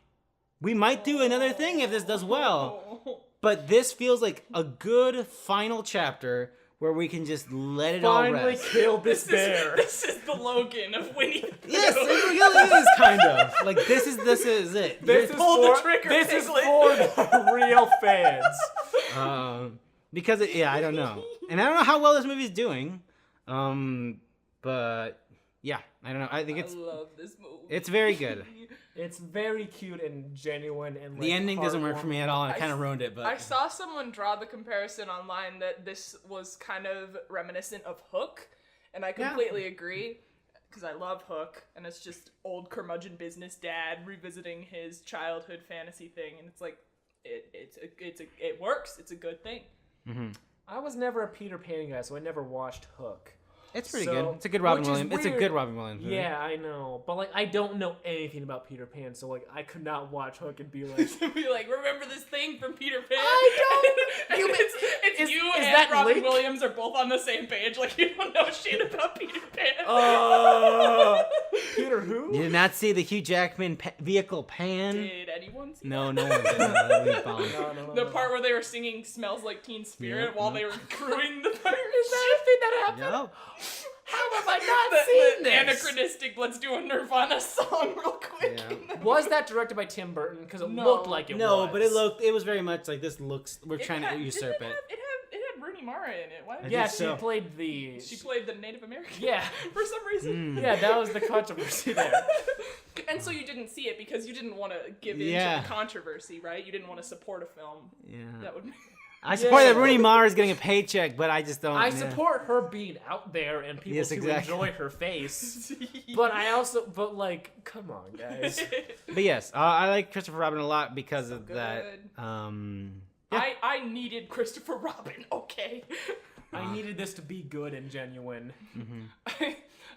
We might do another thing if this does well, but this feels like a good final chapter where we can just let it all Finally rest. killed this bear. This is the Logan of Winnie the Pooh. Yes, it really is kind of like this is it. This is pulled the for trigger, this is Piglet. for the real fans. Because I don't know, and I don't know how well this movie's doing, but Yeah, I don't know. I think I love this movie. it's very good. It's very cute and genuine, and The ending doesn't work for me at all, and it kind of ruined it. But I saw someone draw the comparison online that this was kind of reminiscent of Hook, and I completely agree. Because I love Hook, and it's just old curmudgeon business dad revisiting his childhood fantasy thing, and it's like, it works. It's a good thing. Mm-hmm. I was never a Peter Pan guy, so I never watched Hook. It's pretty good. It's a good Robin Williams. It's a good Robin Williams movie. Yeah, I know, but like I don't know anything about Peter Pan, so like I could not watch Hook and be like, remember this thing from Peter Pan? I don't. It's you and Robin Williams are both on the same page. Like you don't know shit about Peter Pan. Peter who? You did not see the Hugh Jackman vehicle Pan? Did anyone see No, that? no one did. No. The part where they were singing "Smells Like Teen Spirit" while they were crewing the pirate Is that a thing that happened? No. How have I not seen the this? anachronistic. Let's do a Nirvana song real quick. Yeah. Was that directed by Tim Burton? Because it No. looked like it was. No, but it was very much like this looks. We're trying to usurp it. It had Rooney Mara in it. Why? Yeah, think so. she played the. She played the Native American. Yeah. For some reason. Yeah, that was the controversy there. And so you didn't see it because you didn't want to give in to the controversy, right? You didn't want to support a film. Yeah. That would. I support that Rooney Mara is getting a paycheck, but I just don't. I support her being out there and people to enjoy her face. But but like, come on, guys. But yes, I like Christopher Robin a lot because of good. that. I needed Christopher Robin. Okay. I needed this to be good and genuine. Mm-hmm.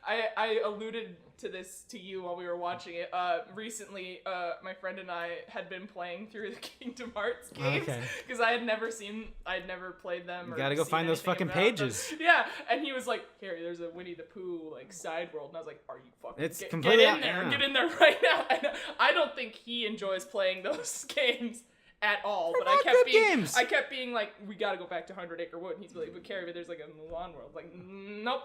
I alluded to this to you while we were watching it. Recently, my friend and I had been playing through the Kingdom Hearts games because I had never played them. You gotta go find those fucking pages. Yeah, and he was like, "Here, there's a Winnie the Pooh like side world," and I was like, "Are you fucking? It's get completely in there! yeah. Get in there right now!" And I don't think he enjoys playing those games at all, but I kept being like, we gotta go back to 100 Acre Wood, and he's like, but Carrie, but there's like a Mulan world. Like, nope.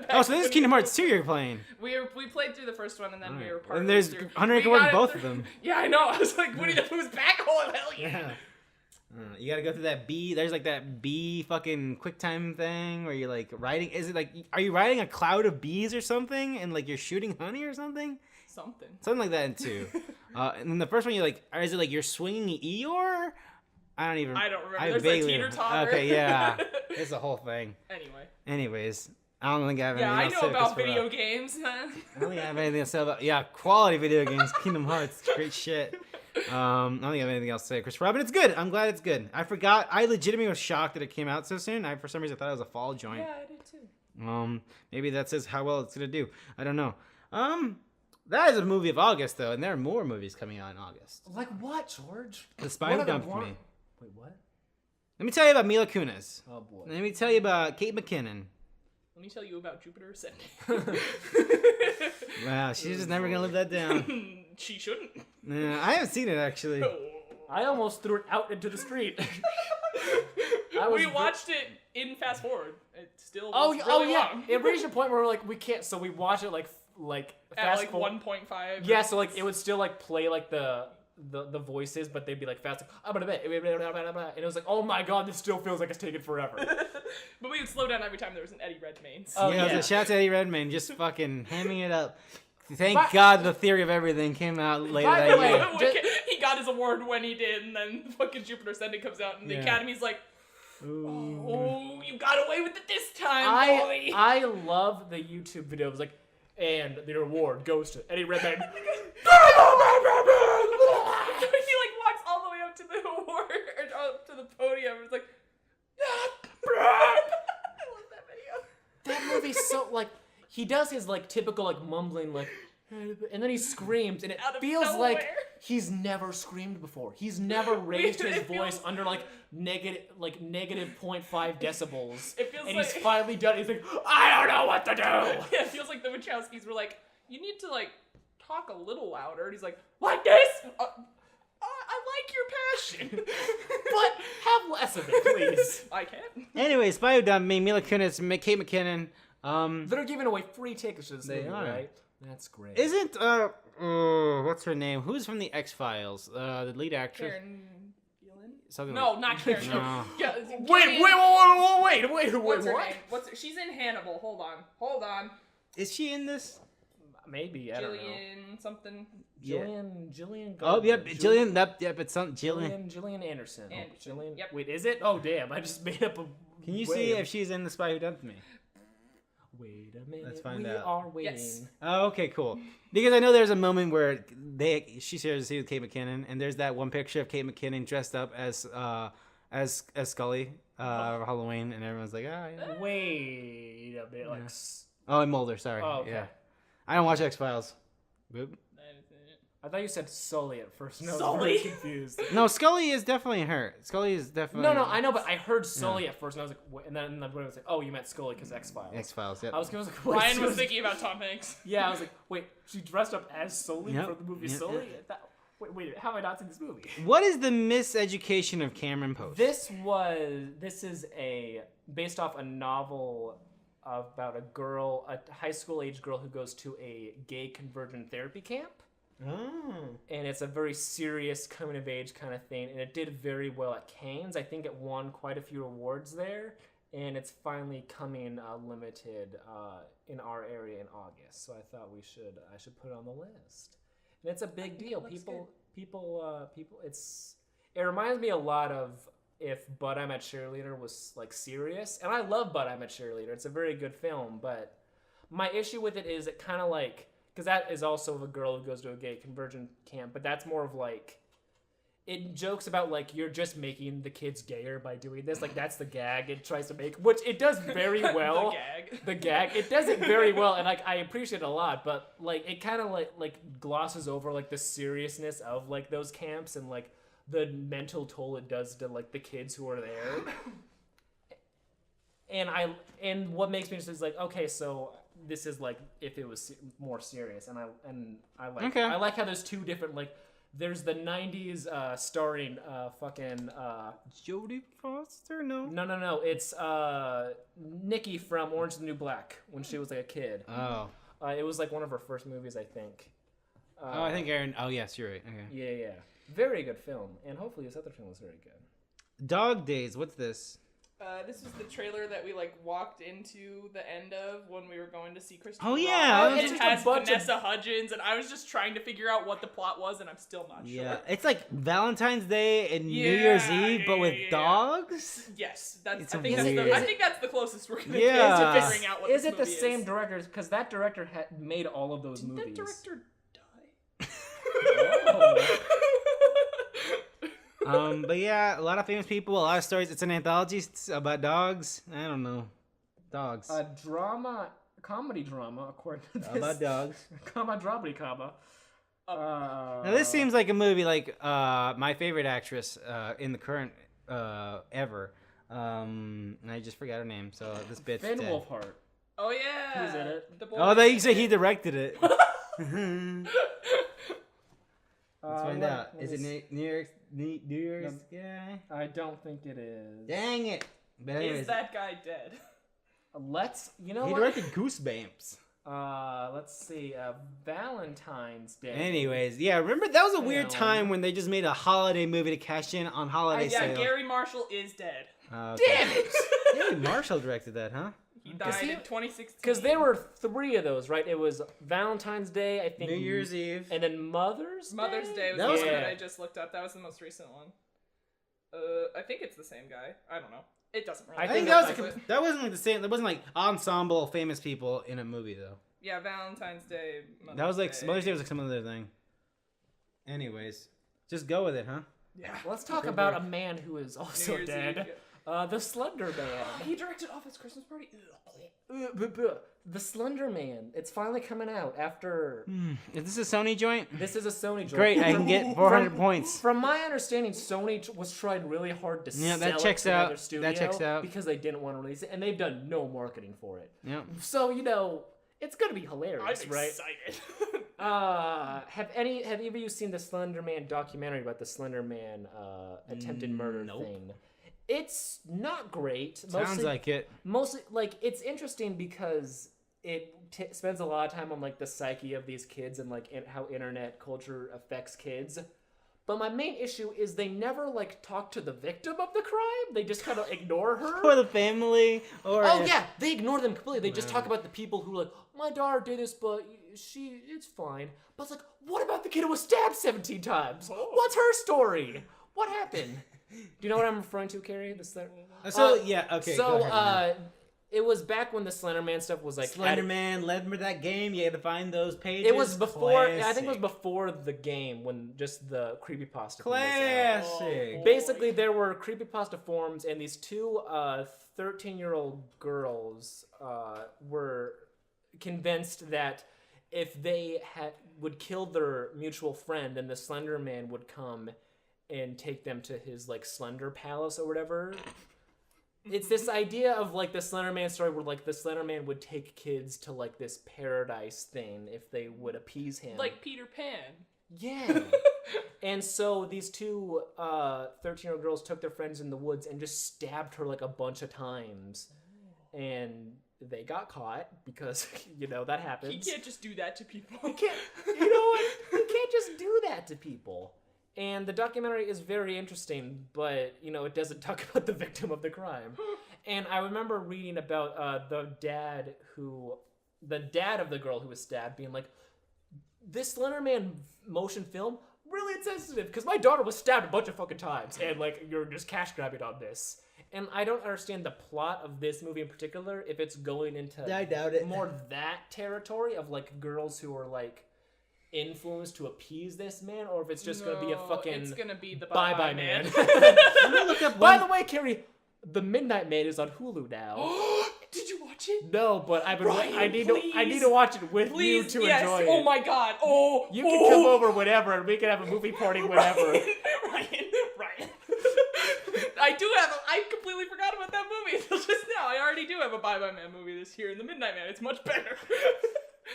Oh, so this is Kingdom Hearts 2 you're playing. We played through the first one, and then we were part and of there's 100 Acre Wood in both of them. Yeah, I know. I was like, Winnie the Pooh's back. Oh, hell yeah. You gotta go through that bee. There's like that bee fucking QuickTime thing where you're like riding. Is it like, are you riding a cloud of bees or something, and like you're shooting honey or something? Something like that in 2. And then the first one, you're like, is it like you're swinging Eeyore? I don't remember. There's like teeter-totter. Okay, yeah. It's a whole thing. Anyways, I don't think I have anything else to say. Yeah, I know about video games, huh? I don't think I have anything to say about... Yeah, quality video games. Kingdom Hearts. Great shit. I don't think I have anything else to say. Chris Robin, it's good. I'm glad it's good. I forgot. I legitimately was shocked that it came out so soon. For some reason, I thought it was a fall joint. Yeah, I did too. Maybe that says how well it's going to do. I don't know. That is a movie of August, though, and there are more movies coming out in August. Like what, George? The Spy Who Dumped Me. Wait, what? Let me tell you about Mila Kunis. Oh, boy. Let me tell you about Kate McKinnon. Let me tell you about Jupiter Ascending. Wow, she's just never going to live that down. She shouldn't. Yeah, I haven't seen it, actually. I almost threw it out into the street. We watched it in fast forward. It still was really long. It reached a point where we're like, we can't, so we watched it like at fast like forward. 1.5. Yeah, so like it would still like play like the voices, but they'd be like fast, and it was like, oh my god, this still feels like it's taken forever. But we would slow down every time there was an Eddie Redmayne. Oh yeah, shout out to Eddie Redmayne, just fucking hamming it up. Thank God the Theory of Everything came out later that year. He got his award when he did, and then fucking Jupiter Ascending comes out, and the Academy's like, oh, you got away with it this time, boy. I love the YouTube videos, like, and the award goes to Eddie Redmayne. He like walks all the way up to the award, or up to the podium, and it's like, I love that video. That movie's so, like, he does his, like, typical, like, mumbling, like, and then he screams, and it feels like he's never screamed before. He's never raised his voice under, like, negative 0.5 decibels. It feels and like... he's finally done it. He's like, I don't know what to do! Yeah, it feels like the Wachowskis were like, you need to, like, talk a little louder. And he's like, like this? I like your passion. But have less of it, please. I can. Anyway, Spy Who Dumped Me, Mila Kunis, Kate McKinnon. They're giving away free tickets to this movie, right? That's great. Isn't, what's her name? Who's from the X-Files? The lead actress? Karen Gillan? Something No, like... not Karen. No. Yeah, wait, What's her what? name? She's in Hannibal. Hold on. Is she in this? Maybe, I don't know. Jillian something. Jillian. Oh, yep, Jillian. Yep, it's some Jillian. Jillian Anderson. Jillian. Yep. Wait, is it? Oh, damn! I just made up a. Can you see if she's in The Spy Who Dumped Me? Wait a minute. Let's find we out. are waiting. Yes. Oh, okay, cool. Because I know there's a moment where she shares a scene with Kate McKinnon, and there's that one picture of Kate McKinnon dressed up as Scully for Halloween, and everyone's like, oh, yeah. Wait a minute. Like. Oh, and Mulder, sorry. Oh, okay. Yeah. I don't watch X-Files. Boop. I thought you said Sully at first. No, I was Sully? very confused. No, Scully is definitely her. Scully is definitely... No, I know, but I heard Sully at first, and I was like, what? And then I was like, oh, you meant Scully because X-Files. X-Files, yep. I was like, wait, Ryan was thinking about Tom Hanks. Yeah, I was like, wait, she dressed up as Sully Yep. for the movie Yep, Sully? yep. Wait, how have I not seen this movie? What is the miseducation of Cameron Post? This is based off a novel about a high school age girl who goes to a gay conversion therapy camp. Oh. And it's a very serious coming of age kind of thing, and it did very well at Cannes. I think it won quite a few awards there, and it's finally coming limited in our area in August. So I thought I should put it on the list. And it's a big deal. People. It reminds me a lot of if But I'm a Cheerleader was like serious, and I love But I'm a Cheerleader. It's a very good film, but my issue with it is it kind of like. Because that is also a girl who goes to a gay conversion camp, but that's more of like, it jokes about like, you're just making the kids gayer by doing this. Like, that's the gag it tries to make, which it does very well. The gag. It does it very well, and like, I appreciate it a lot, but like, it kind of like glosses over like the seriousness of like those camps and like the mental toll it does to like the kids who are there. And what makes me just is like, okay, so this is like if it was more serious, and I like how there's two different like there's the 90s starring fucking Jodie Foster? No, it's Nikki from Orange is the New Black when she was like a kid. Oh. It was like one of her first movies, I think. I think Aaron. Oh yes, you're right. Okay. Yeah. Very good film, and hopefully this other film was very good. Dog Days. What's this? This was the trailer that we like walked into the end of when we were going to see Christopher. Oh yeah, Robin. It has Vanessa Hudgens, and I was just trying to figure out what the plot was, and I'm still not sure. Yeah, it's like Valentine's Day and New Year's Eve, but with dogs. Yes, I think that's the closest we're gonna get to figuring out what is this it the movie same director? Because that director made all of those movies. Did that director die? Oh. But yeah, a lot of famous people, a lot of stories. It's an anthology about dogs. I don't know. Dogs. A comedy drama, according to this. About dogs. Comma. Now this seems like a movie like my favorite actress in the current ever. And I just forgot her name, so this bit's Finn dead. Wolfhard. Oh yeah. Who's in it? You say he directed it. Let's find out. Is it New Year's guy? I don't think it is. Dang it! But anyways, Is that guy dead? He directed Goosebumps. Let's see. Valentine's Day. Anyways, yeah, remember that was a weird time when they just made a holiday movie to cash in on holiday sales. Gary Marshall is dead. Okay. Damn it! Gary Marshall directed that, huh? He died in 2016. Because there were 3 of those, right? It was Valentine's Day, I think. New Year's Eve. And then Mother's Day? Mother's Day was the one that I just looked up. That was the most recent one. I think it's the same guy. I don't know. It doesn't really I think that wasn't like the same. That wasn't like ensemble of famous people in a movie though. Yeah, Valentine's Day. That was like Mother's Day was like some other thing. Anyways, just go with it, huh? Yeah. Let's talk about a man who is also dead. The Slender Man. He directed Office Christmas Party. The Slender Man. It's finally coming out after... Is this a Sony joint? This is a Sony joint. Great, I can get 400 points. From my understanding, Sony was trying really hard to sell that checks it to out. another studio That checks out. because they didn't want to release it, and they've done no marketing for it. Yeah. So, it's going to be hilarious, I'm right? excited. Have either of you seen the Slender Man documentary about the Slender Man attempted murder thing? It's not great. Sounds like it. Mostly, it's interesting because it spends a lot of time on, the psyche of these kids and, how internet culture affects kids. But my main issue is they never like talk to the victim of the crime. They just kind of ignore her. Or the family. Or They ignore them completely. They just talk about the people who are like, my daughter did this, but it's fine. But it's like, what about the kid who was stabbed 17 times? What's her story? What happened? Do you know what I'm referring to, Carrie? Okay. So, go ahead, it was back when the Slender Man stuff was like... Slender Man, remember that game? You had to find those pages. It was before... Classic. I think it was before the game, when just the creepypasta thing was Classic. out. Basically, there were creepypasta forums, and these two 13-year-old girls were convinced that if they would kill their mutual friend, then the Slender Man would come and take them to his like Slender Palace or whatever. It's this idea of like the Slender Man story where like the Slender Man would take kids to like this paradise thing if they would appease him. Like Peter Pan. Yeah. And so these two 13-year-old girls took their friends in the woods and just stabbed her like a bunch of times. And they got caught because, that happens. You can't just do that to people. You can't just do that to people. And the documentary is very interesting, but, it doesn't talk about the victim of the crime. And I remember reading about the dad of the girl who was stabbed being like, this Slender Man motion film, really insensitive, because my daughter was stabbed a bunch of fucking times, and, like, you're just cash grabbing on this. And I don't understand the plot of this movie in particular, if it's going into I doubt it. more that territory of, like, girls who are, like, influence to appease this man, or if it's just gonna be a fucking it's gonna be the bye man. I'm gonna look up By the way, Carrie, The Midnight Man is on Hulu now. Did you watch it? No, but Ryan, I need to watch it with you to enjoy it. Oh my god. You can come over whenever, and we can have a movie party whenever. Ryan. I completely forgot about that movie until just now. I already do have a Bye Bye Man movie this year in The Midnight Man. It's much better.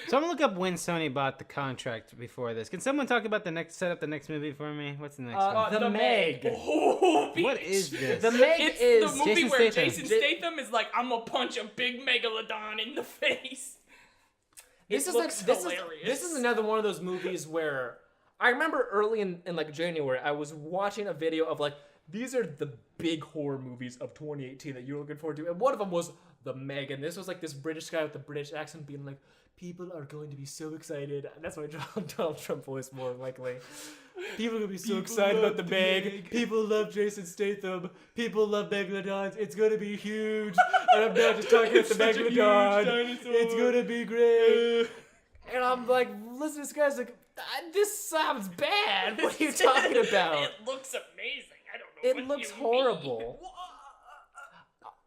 So I'm gonna look up when Sony bought the contract before this. Can someone talk about set up the next movie for me? What's the next one? The Meg. Oh, What is this? The Meg it's is the movie Jason where Statham. Jason Statham is like, I'm gonna punch a big megalodon in the face. This is another one of those movies where I remember early in like January, I was watching a video of like, these are the big horror movies of 2018 that you're looking forward to, and one of them was The Meg, and this was like this British guy with the British accent being like, people are going to be so excited. That's why Donald Trump voice more likely. People are going to be so excited about the Meg. People love Jason Statham. People love Megalodons. It's going to be huge. And I'm not just talking about the Megalodon. It's going to be great. And I'm like, listen to this guy's like, this sounds bad. What are you talking about? It looks amazing. I don't know. It looks horrible.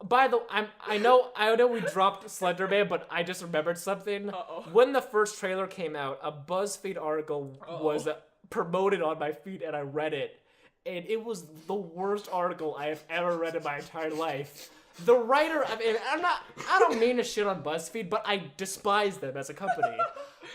By the way, I know we dropped Slender Man, but I just remembered something. Uh-oh. When the first trailer came out, a BuzzFeed article was promoted on my feed, and I read it, and it was the worst article I have ever read in my entire life. The writer, I don't mean to shit on BuzzFeed, but I despise them as a company.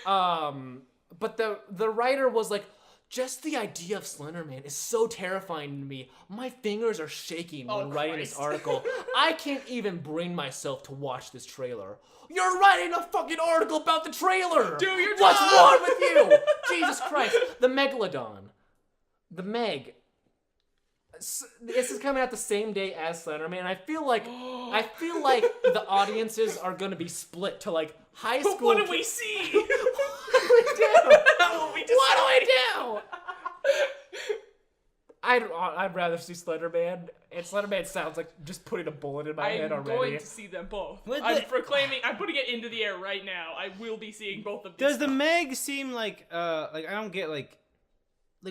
But the writer was like, just the idea of Slender Man is so terrifying to me. My fingers are shaking when writing this article. I can't even bring myself to watch this trailer. You're writing a fucking article about the trailer! Do your job! What's wrong with you? Jesus Christ. The Megalodon. The Meg. This is coming out the same day as Slender Man. I feel like the audiences are gonna be split to like high school. What do we see? What do we do? I'd rather see Slender Man. And Slender Man sounds like just putting a bullet in my head I'm already. going to see them both. I'm putting it into the air right now. I will be seeing both of these. Does the Meg seem like I don't get like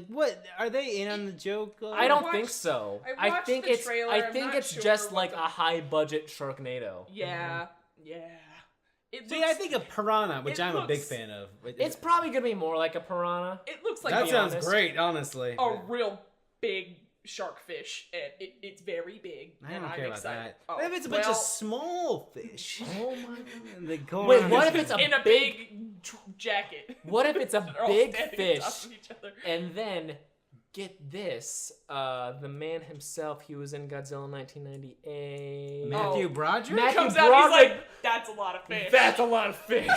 what are they in on the joke? I don't think so. I think it's trailer. I think it's sure just like a high budget Sharknado. Yeah. I think of Piranha, which I'm a big fan of. It's probably gonna be more like a Piranha. It looks like that sounds great, honestly. A real big shark fish, and it's very big. I don't and care I'm about excited. that. Oh, What if it's a bunch of small fish? Oh my god. Wait, what if it's in a big jacket? What if it's a They're all big standing on fish, top of each other. and then get this, the man himself, he was in Godzilla 1998. Matthew Broderick? Matthew Comes out, he's Broderick. like, that's a lot of fish. That's a lot of fish.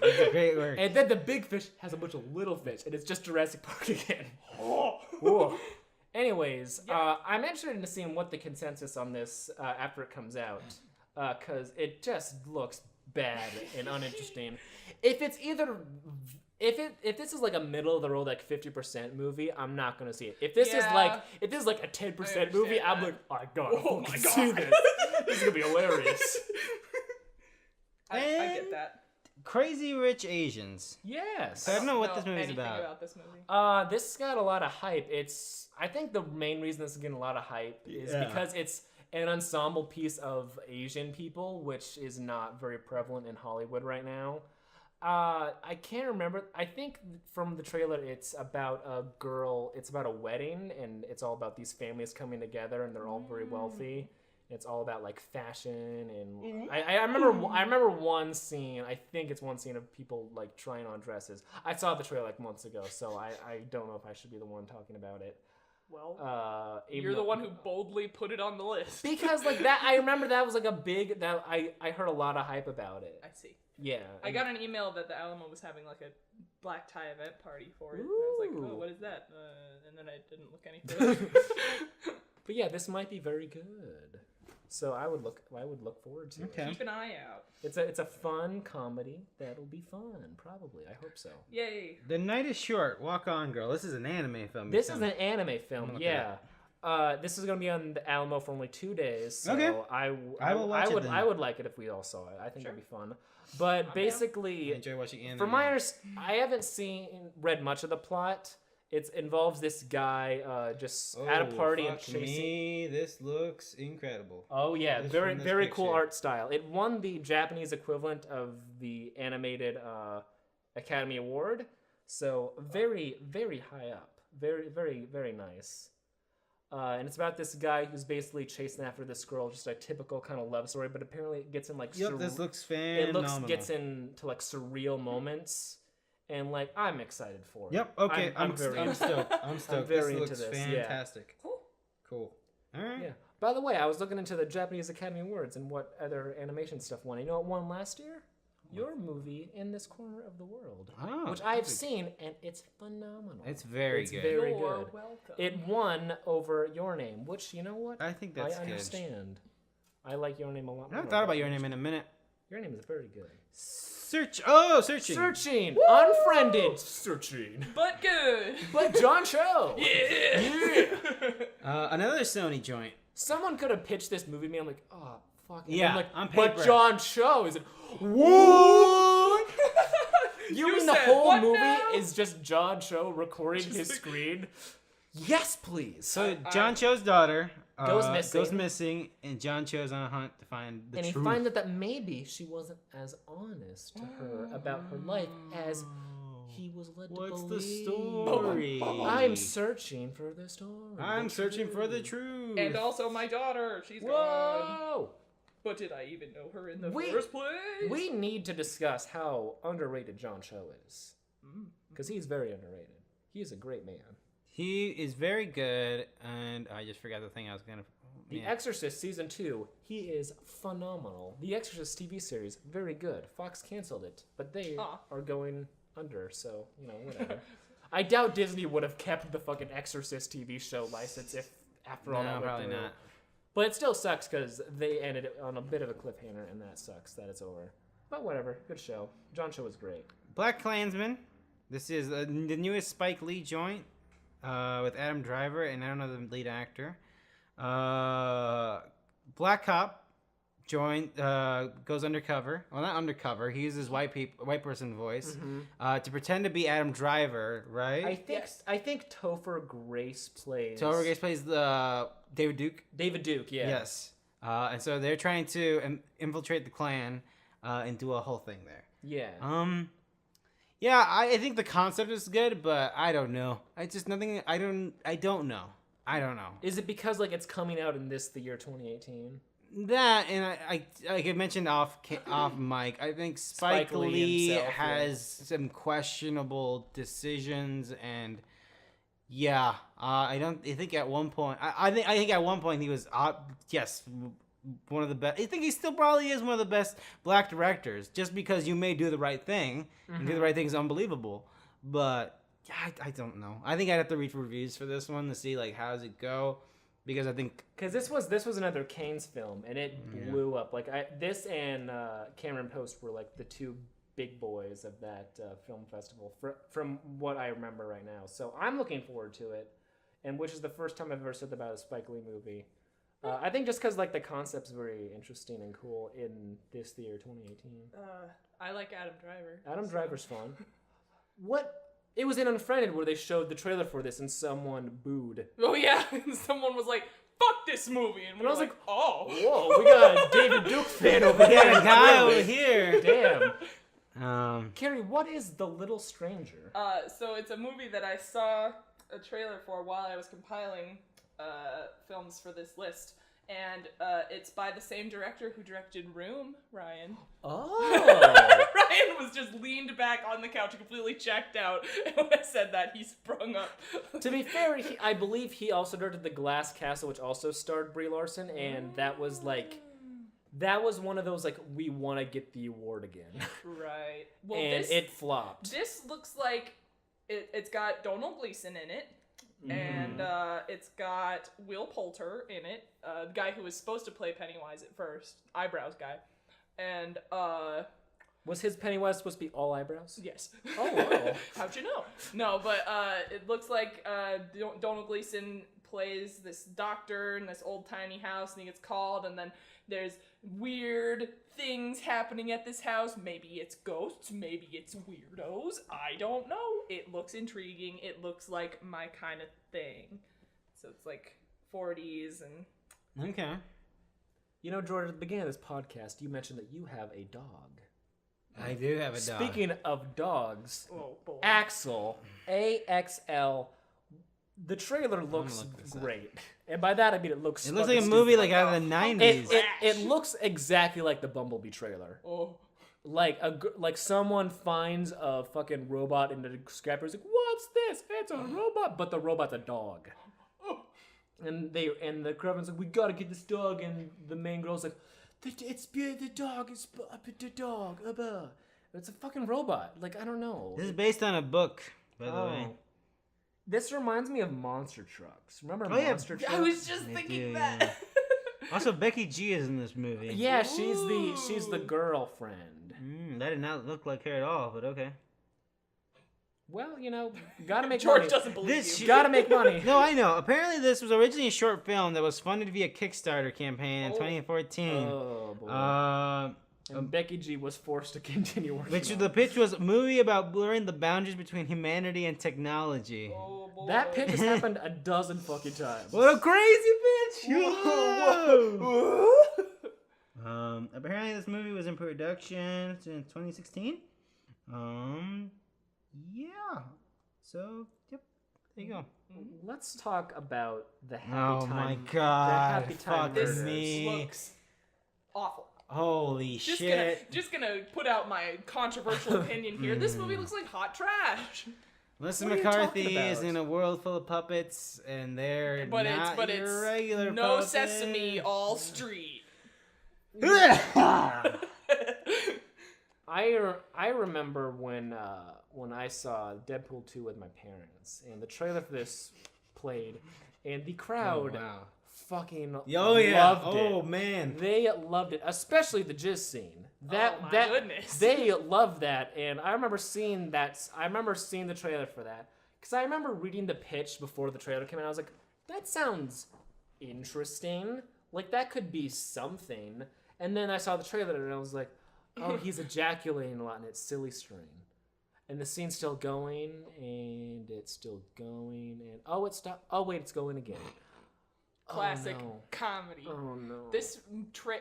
That's a great work. And then the big fish has a bunch of little fish, and it's just Jurassic Park again. Oh. Whoa. Anyways, I'm interested in seeing what the consensus on this after it comes out, because it just looks bad and uninteresting. If it's either if this is like a middle of the road like 50% movie, I'm not gonna see it. If this is like a 10% movie, I'm like, I gotta see this. This is gonna be hilarious. I get that. Crazy Rich Asians. Yes. I don't know what this movie's anything about. this movie. This got a lot of hype. I think the main reason this is getting a lot of hype is because it's an ensemble piece of Asian people, which is not very prevalent in Hollywood right now. I can't remember. I think from the trailer, it's about a girl. It's about a wedding, and it's all about these families coming together, and they're all very wealthy. It's all about like fashion, and I remember one scene. I think it's one scene of people like trying on dresses. I saw the trailer like months ago, so I don't know if I should be the one talking about it. Well, you're the one who boldly put it on the list. Because like that, I remember that was like a big that I heard a lot of hype about it. I see. Yeah, I got an email that the Alamo was having like a black tie event party for it. And I was like, oh, what is that? And then I didn't look any further. But yeah, this might be very good. So I would look forward to it. Keep an eye out. It's a fun comedy that'll be fun, probably. I hope so. Yay. The Night is Short. Walk On Girl. This is an anime film. This is an anime film. Yeah. This is gonna be on the Alamo for only 2 days. So okay. I would like it if we all saw it. I think it'd be fun. But basically, I enjoy watching anime. From my I haven't read much of the plot. It involves this guy just at a party and chasing. Me, this looks incredible. Oh yeah, very cool art style. It won the Japanese equivalent of the animated Academy Award, so very high up. Very nice. And it's about this guy who's basically chasing after this girl, just a typical kind of love story. But apparently, it gets in like this looks phenomenal. Gets into like surreal moments. And like I'm excited for it. Yep. Okay. I'm stoked. I'm stoked. I'm very this into this. Fantastic. Yeah. Cool. All right. Yeah. By the way, I was looking into the Japanese Academy Awards and what other animation stuff won. You know what won last year? Your movie, In This Corner of the World, which I've seen, and it's phenomenal. It's very good. Very You're good. welcome. It won over Your Name, which you know what? I think that's I understand. I like Your Name a lot I more. haven't thought about Your Name in a minute. Your Name is very good. Searching. Woo! Unfriended. Searching. But good. But John Cho. Yeah. Another Sony joint. Someone could have pitched this movie to me. I'm like, oh, fuck. Yeah, I'm like, on paper. but John Cho is it? What? You mean the whole movie is just John Cho recording his screen? Yes, please. So John Cho's daughter goes missing, and John Cho's on a hunt to find the truth. And he finds that maybe she wasn't as honest to her about her life as he was led to believe. What's the story? I'm searching for the story. I'm searching for the truth. And also my daughter. She's gone. Whoa! But did I even know her in the first place? We need to discuss how underrated John Cho is. Because he's very underrated. He is a great man. He is very good, and I just forgot the thing I was going to... The Exorcist Season 2, he is phenomenal. The Exorcist TV series, very good. Fox canceled it, but they are going under, so, you know, whatever. I doubt Disney would have kept the fucking Exorcist TV show license if after all that went probably through. not. But it still sucks because they ended it on a bit of a cliffhanger, and that sucks that it's over. But whatever, good show. John Cho was great. Black Klansman. This is the newest Spike Lee joint with Adam Driver, and I don't know the lead actor. Black Cop joint goes undercover. Well, not undercover. He uses white person voice to pretend to be Adam Driver, right? I think Topher Grace plays. Topher Grace plays the David Duke. David Duke, yeah. Yes. And so they're trying to infiltrate the Klan and do a whole thing there. Yeah. Yeah, I think the concept is good, but I don't know. It's just nothing. I don't know. I don't know. Is it because like it's coming out in the year 2018? That, and I like I mentioned off mic, I think Spike Lee himself, has some questionable decisions, and yeah, I think at one point I think at one point he was one of the best. I think he still probably is one of the best black directors, just because you may do the right thing, and do the right thing is unbelievable, but I don't know. I think I'd have to read reviews for this one to see like how does it go, because I think because this was another Kane's film and it blew up. Like this and Cameron Post were like the two big boys of that film festival from what I remember right now. So I'm looking forward to it, and which is the first time I've ever said about a Spike Lee movie. I think just because like the concept's very interesting and cool in this year, 2018. I like Adam Driver. Adam Driver's fun. What? It was in Unfriended where they showed the trailer for this and someone booed. Oh yeah, and someone was like, "Fuck this movie," and I was like, "Oh, whoa, we got a David Duke fan over here." a guy over here. Damn. Carrie, what is The Little Stranger? So it's a movie that I saw a trailer for while I was compiling films for this list, and it's by the same director who directed Room, Ryan. Oh. Ryan was just leaned back on the couch, completely checked out, and when I said that, he sprung up. To be fair, I believe he also directed The Glass Castle, which also starred Brie Larson, and that was one of those, like, we want to get the award again. Right. Well, and it flopped. This looks like it's got Donald Gleason in it, and it's got Will Poulter in it, the guy who was supposed to play Pennywise at first, eyebrows guy, and was his Pennywise supposed to be all eyebrows? yes. Oh, wow. How'd you know? No, but it looks like Donald Gleason plays this doctor in this old tiny house, and he gets called, and then there's weird things happening at this house. Maybe it's ghosts, maybe it's weirdos. I don't know. It looks intriguing. It looks like my kind of thing. So it's like 40s and... Okay. You know, George, at the beginning of this podcast, you mentioned that you have a dog. I do have a dog. Speaking of dogs, Oh, boy. Axel, AXL, the trailer looks great. And by that, I mean it looks It looks like a movie like out of the 90s. It looks exactly like the Bumblebee trailer. Oh. Like someone finds a fucking robot in the scrapper. Is like, what's this? It's a robot, but the robot's a dog. And the crewman's like, we gotta get this dog, and the main girl's like, the dog. It's a fucking robot. Like, I don't know. This is based on a book, by the way. This reminds me of Monster Trucks. Remember Monster Trucks? I was just thinking that. Also, Becky G is in this movie. Yeah, she's the girlfriend. That did not look like her at all, but okay. Well, you know, gotta make George money. doesn't believe you. Gotta make money. No, I know. Apparently, this was originally a short film that was funded via Kickstarter campaign in 2014. Oh, boy. And Becky G was forced to continue working the pitch was a movie about blurring the boundaries between humanity and technology. Oh, boy. That pitch has happened a dozen fucking times. What a crazy pitch! Whoa. Apparently, this movie was in production in 2016. Yeah. So, yep. There you go. Let's talk about the happy Oh time. my god. The happy time. Fuck This me. looks awful. Holy shit. Just gonna put out my controversial opinion here. This movie looks like hot trash. Melissa What are you McCarthy talking about? is in a world full of puppets, and they're not your regular no puppets. Sesame, all street. I remember when I saw Deadpool 2 with my parents, and the trailer for this played, and the crowd fucking loved it. Oh man. They loved it, especially the jizz scene. Goodness. They loved that, and I remember seeing that. I remember seeing the trailer for that because I remember reading the pitch before the trailer came out. I was like, that sounds interesting. Like that could be something. And then I saw the trailer and I was like, oh, he's ejaculating a lot, and it's silly string. And the scene's still going, and it's still going, and oh, it stopped. Oh, wait, it's going again. Classic Oh, no. comedy. Oh, no. This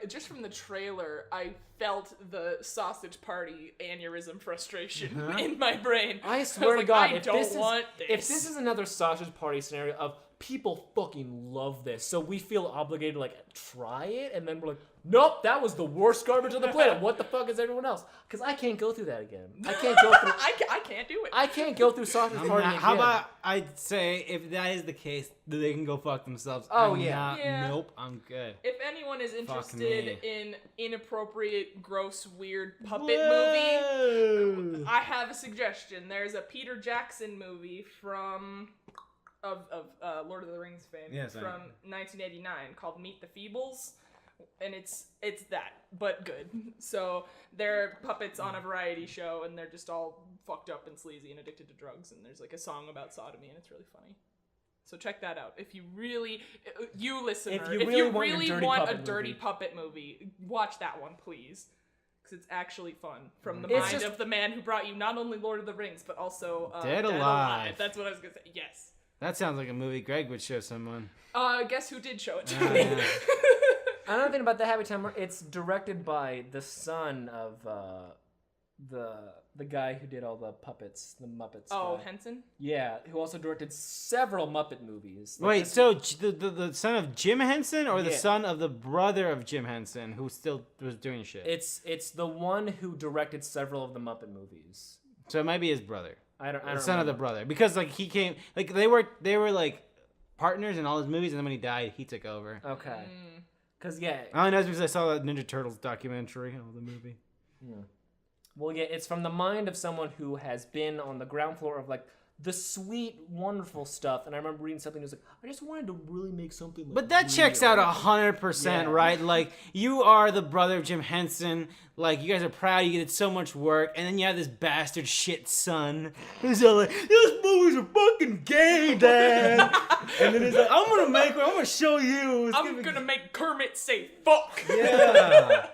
just from the trailer, I felt the sausage party aneurysm frustration in my brain. I swear was to God, I if don't this want is another sausage party scenario of people fucking love this, so we feel obligated to like try it, and then we're like, nope, that was the worst garbage on the planet. What the fuck is everyone else? Because I can't go through that again. I can't go through. I can't do it. I can't go through Sausage Party again. How about I say, if that is the case, they can go fuck themselves. Oh, I'm yeah. not- Yeah. Nope, I'm good. If anyone is me. interested in inappropriate, gross, weird puppet movie, Whoa. I have a suggestion. There's a Peter Jackson movie from of Lord of the Rings fame Yes, I from 1989 called Meet the Feebles, and it's that but good. So they're puppets on a variety show, and they're just all fucked up and sleazy and addicted to drugs. And there's like a song about sodomy, and it's really funny. So check that out. If you really, you listener, If you really want want a a dirty dirty movie. puppet movie, watch that one, please. Because it's actually fun. From the It's mind just- of the man who brought you not only Lord of the Rings, but also Dead Alive. That's what I was going to say. Yes. That sounds like a movie Greg would show someone. Guess who did show it to Oh, me? yeah. Another thing about the Happy Time, it's directed by the son of the guy who did all the puppets, the Muppets. Oh, guy. Henson? Yeah, who also directed several Muppet movies. Like Wait, this- so the son of Jim Henson or the Yeah. son of the brother of Jim Henson who still was doing shit? it's the one who directed several of the Muppet movies. So it might be his brother. I don't The son of the remember. brother. Because like he came like they were like partners in all his movies, and then when he died, he took over. Okay. Cause yeah, I only know because I saw that Ninja Turtles documentary of the movie. well yeah, it's from the mind of someone who has been on the ground floor of like the sweet, wonderful stuff. And I remember reading something that was like, I just wanted to really make something. Like But that checks real. out 100%, Yeah. right? Like, you are the brother of Jim Henson. Like, you guys are proud. You did so much work. And then you have this bastard shit son who's all like, those movies are fucking gay, Dad. And then he's like, I'm going to make one. I'm going to show you. It's I'm be- going to make Kermit say fuck. Yeah.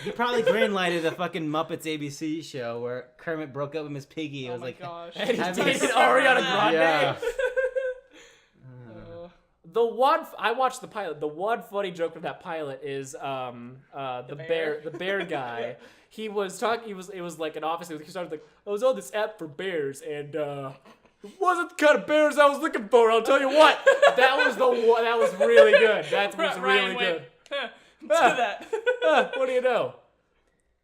He probably greenlighted the fucking Muppets ABC show where Kermit broke up with Miss Piggy. It Oh was my like, gosh. And he Having dated a- Ariana Grande. Yeah. The one I watched the pilot. The one funny joke from that pilot is the bear guy. He was talking. It was like an office. He started like, I was on this app for bears, and it wasn't the kind of bears I was looking for. I'll tell you what. That was the one. That was really good. That was really Ryan good. went, to that. What do you know?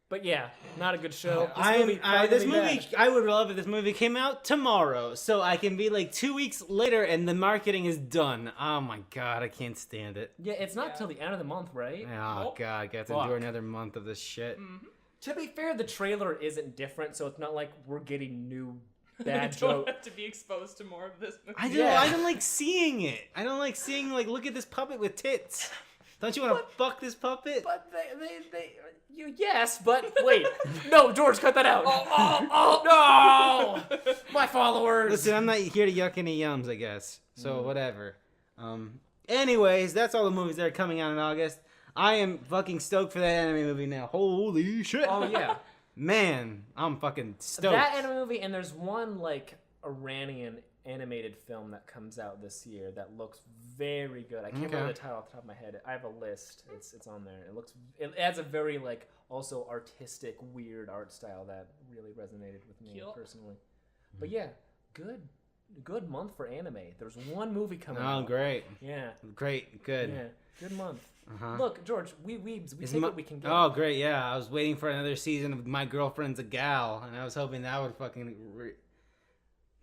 But yeah, not a good show. This movie, I would love if this movie came out tomorrow, so I can be like 2 weeks later and the marketing is done. Oh my god, I can't stand it. Yeah, it's not till the end of the month, right? Oh Nope. god, I got to Fuck. do another month of this shit. To be fair, the trailer isn't different, so it's not like we're getting new You bad don't jokes. have to be exposed to more of this movie. I don't like seeing it. I don't like seeing like look at this puppet with tits. Don't you want to fuck this puppet? But yes, but wait. No, George, cut that out. No! My followers. Listen, I'm not here to yuck any yums, I guess. So whatever. Anyways, that's all the movies that are coming out in August. I am fucking stoked for that anime movie now. Holy shit! Oh, yeah. Man, I'm fucking stoked. That anime movie, and there's one, like, Iranian animated film that comes out this year that looks very good. I can't remember the title off the top of my head. I have a list. It's on there. It adds a very, like, also artistic, weird art style that really resonated with me Cute. personally. But yeah, good month for anime. There's one movie coming Oh, out. great. Yeah. Great, good. Yeah. Good month. Uh-huh. Look, George, we weebs, we Is take my- what we can get. Oh, great, yeah. I was waiting for another season of My Girlfriend's a Gal, and I was hoping that would fucking...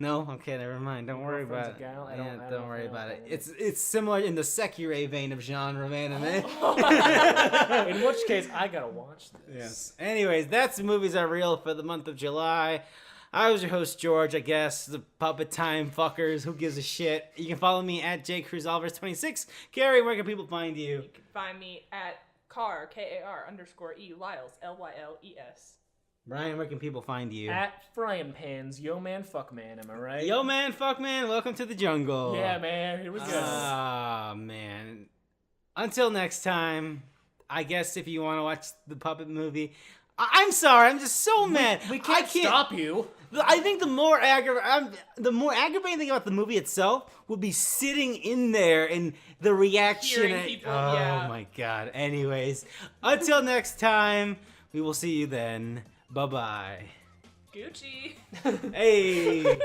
No? Okay, never mind. Don't worry about Girlfriend's a it. Gal? I Yeah, don't don't know worry if I about know it. that It's similar in the Sekirei vein of genre of anime. In which case, I gotta watch this. Yes. Anyways, that's the movies are real for the month of July. I was your host, George, I guess. The puppet time fuckers. Who gives a shit? You can follow me at jcruzalvarez26. Gary, where can people find you? You can find me at Kar, Kar_E, Lyles, Lyles. Brian, where can people find you? At Frying Pans, yo man, fuck man, am I right? Yo, man, fuck man, welcome to the jungle. Yeah, man, here we go. Ah, man. Until next time, I guess if you want to watch the puppet movie, I'm sorry, I'm just so mad. We can't stop you. I think the more aggravating thing about the movie itself would be sitting in there and the reaction. Hearing people, oh yeah. my god. Anyways, until next time, we will see you then. Bye-bye. Gucci. Hey.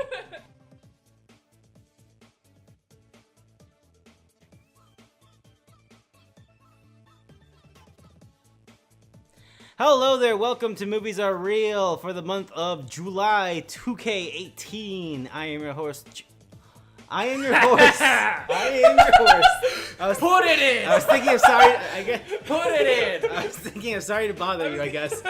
Hello there, welcome to Movies Are Real for the month of July 2K18. I am your host. I Put it in. was thinking of sorry. Put it in. I was thinking of sorry to bother you, I guess.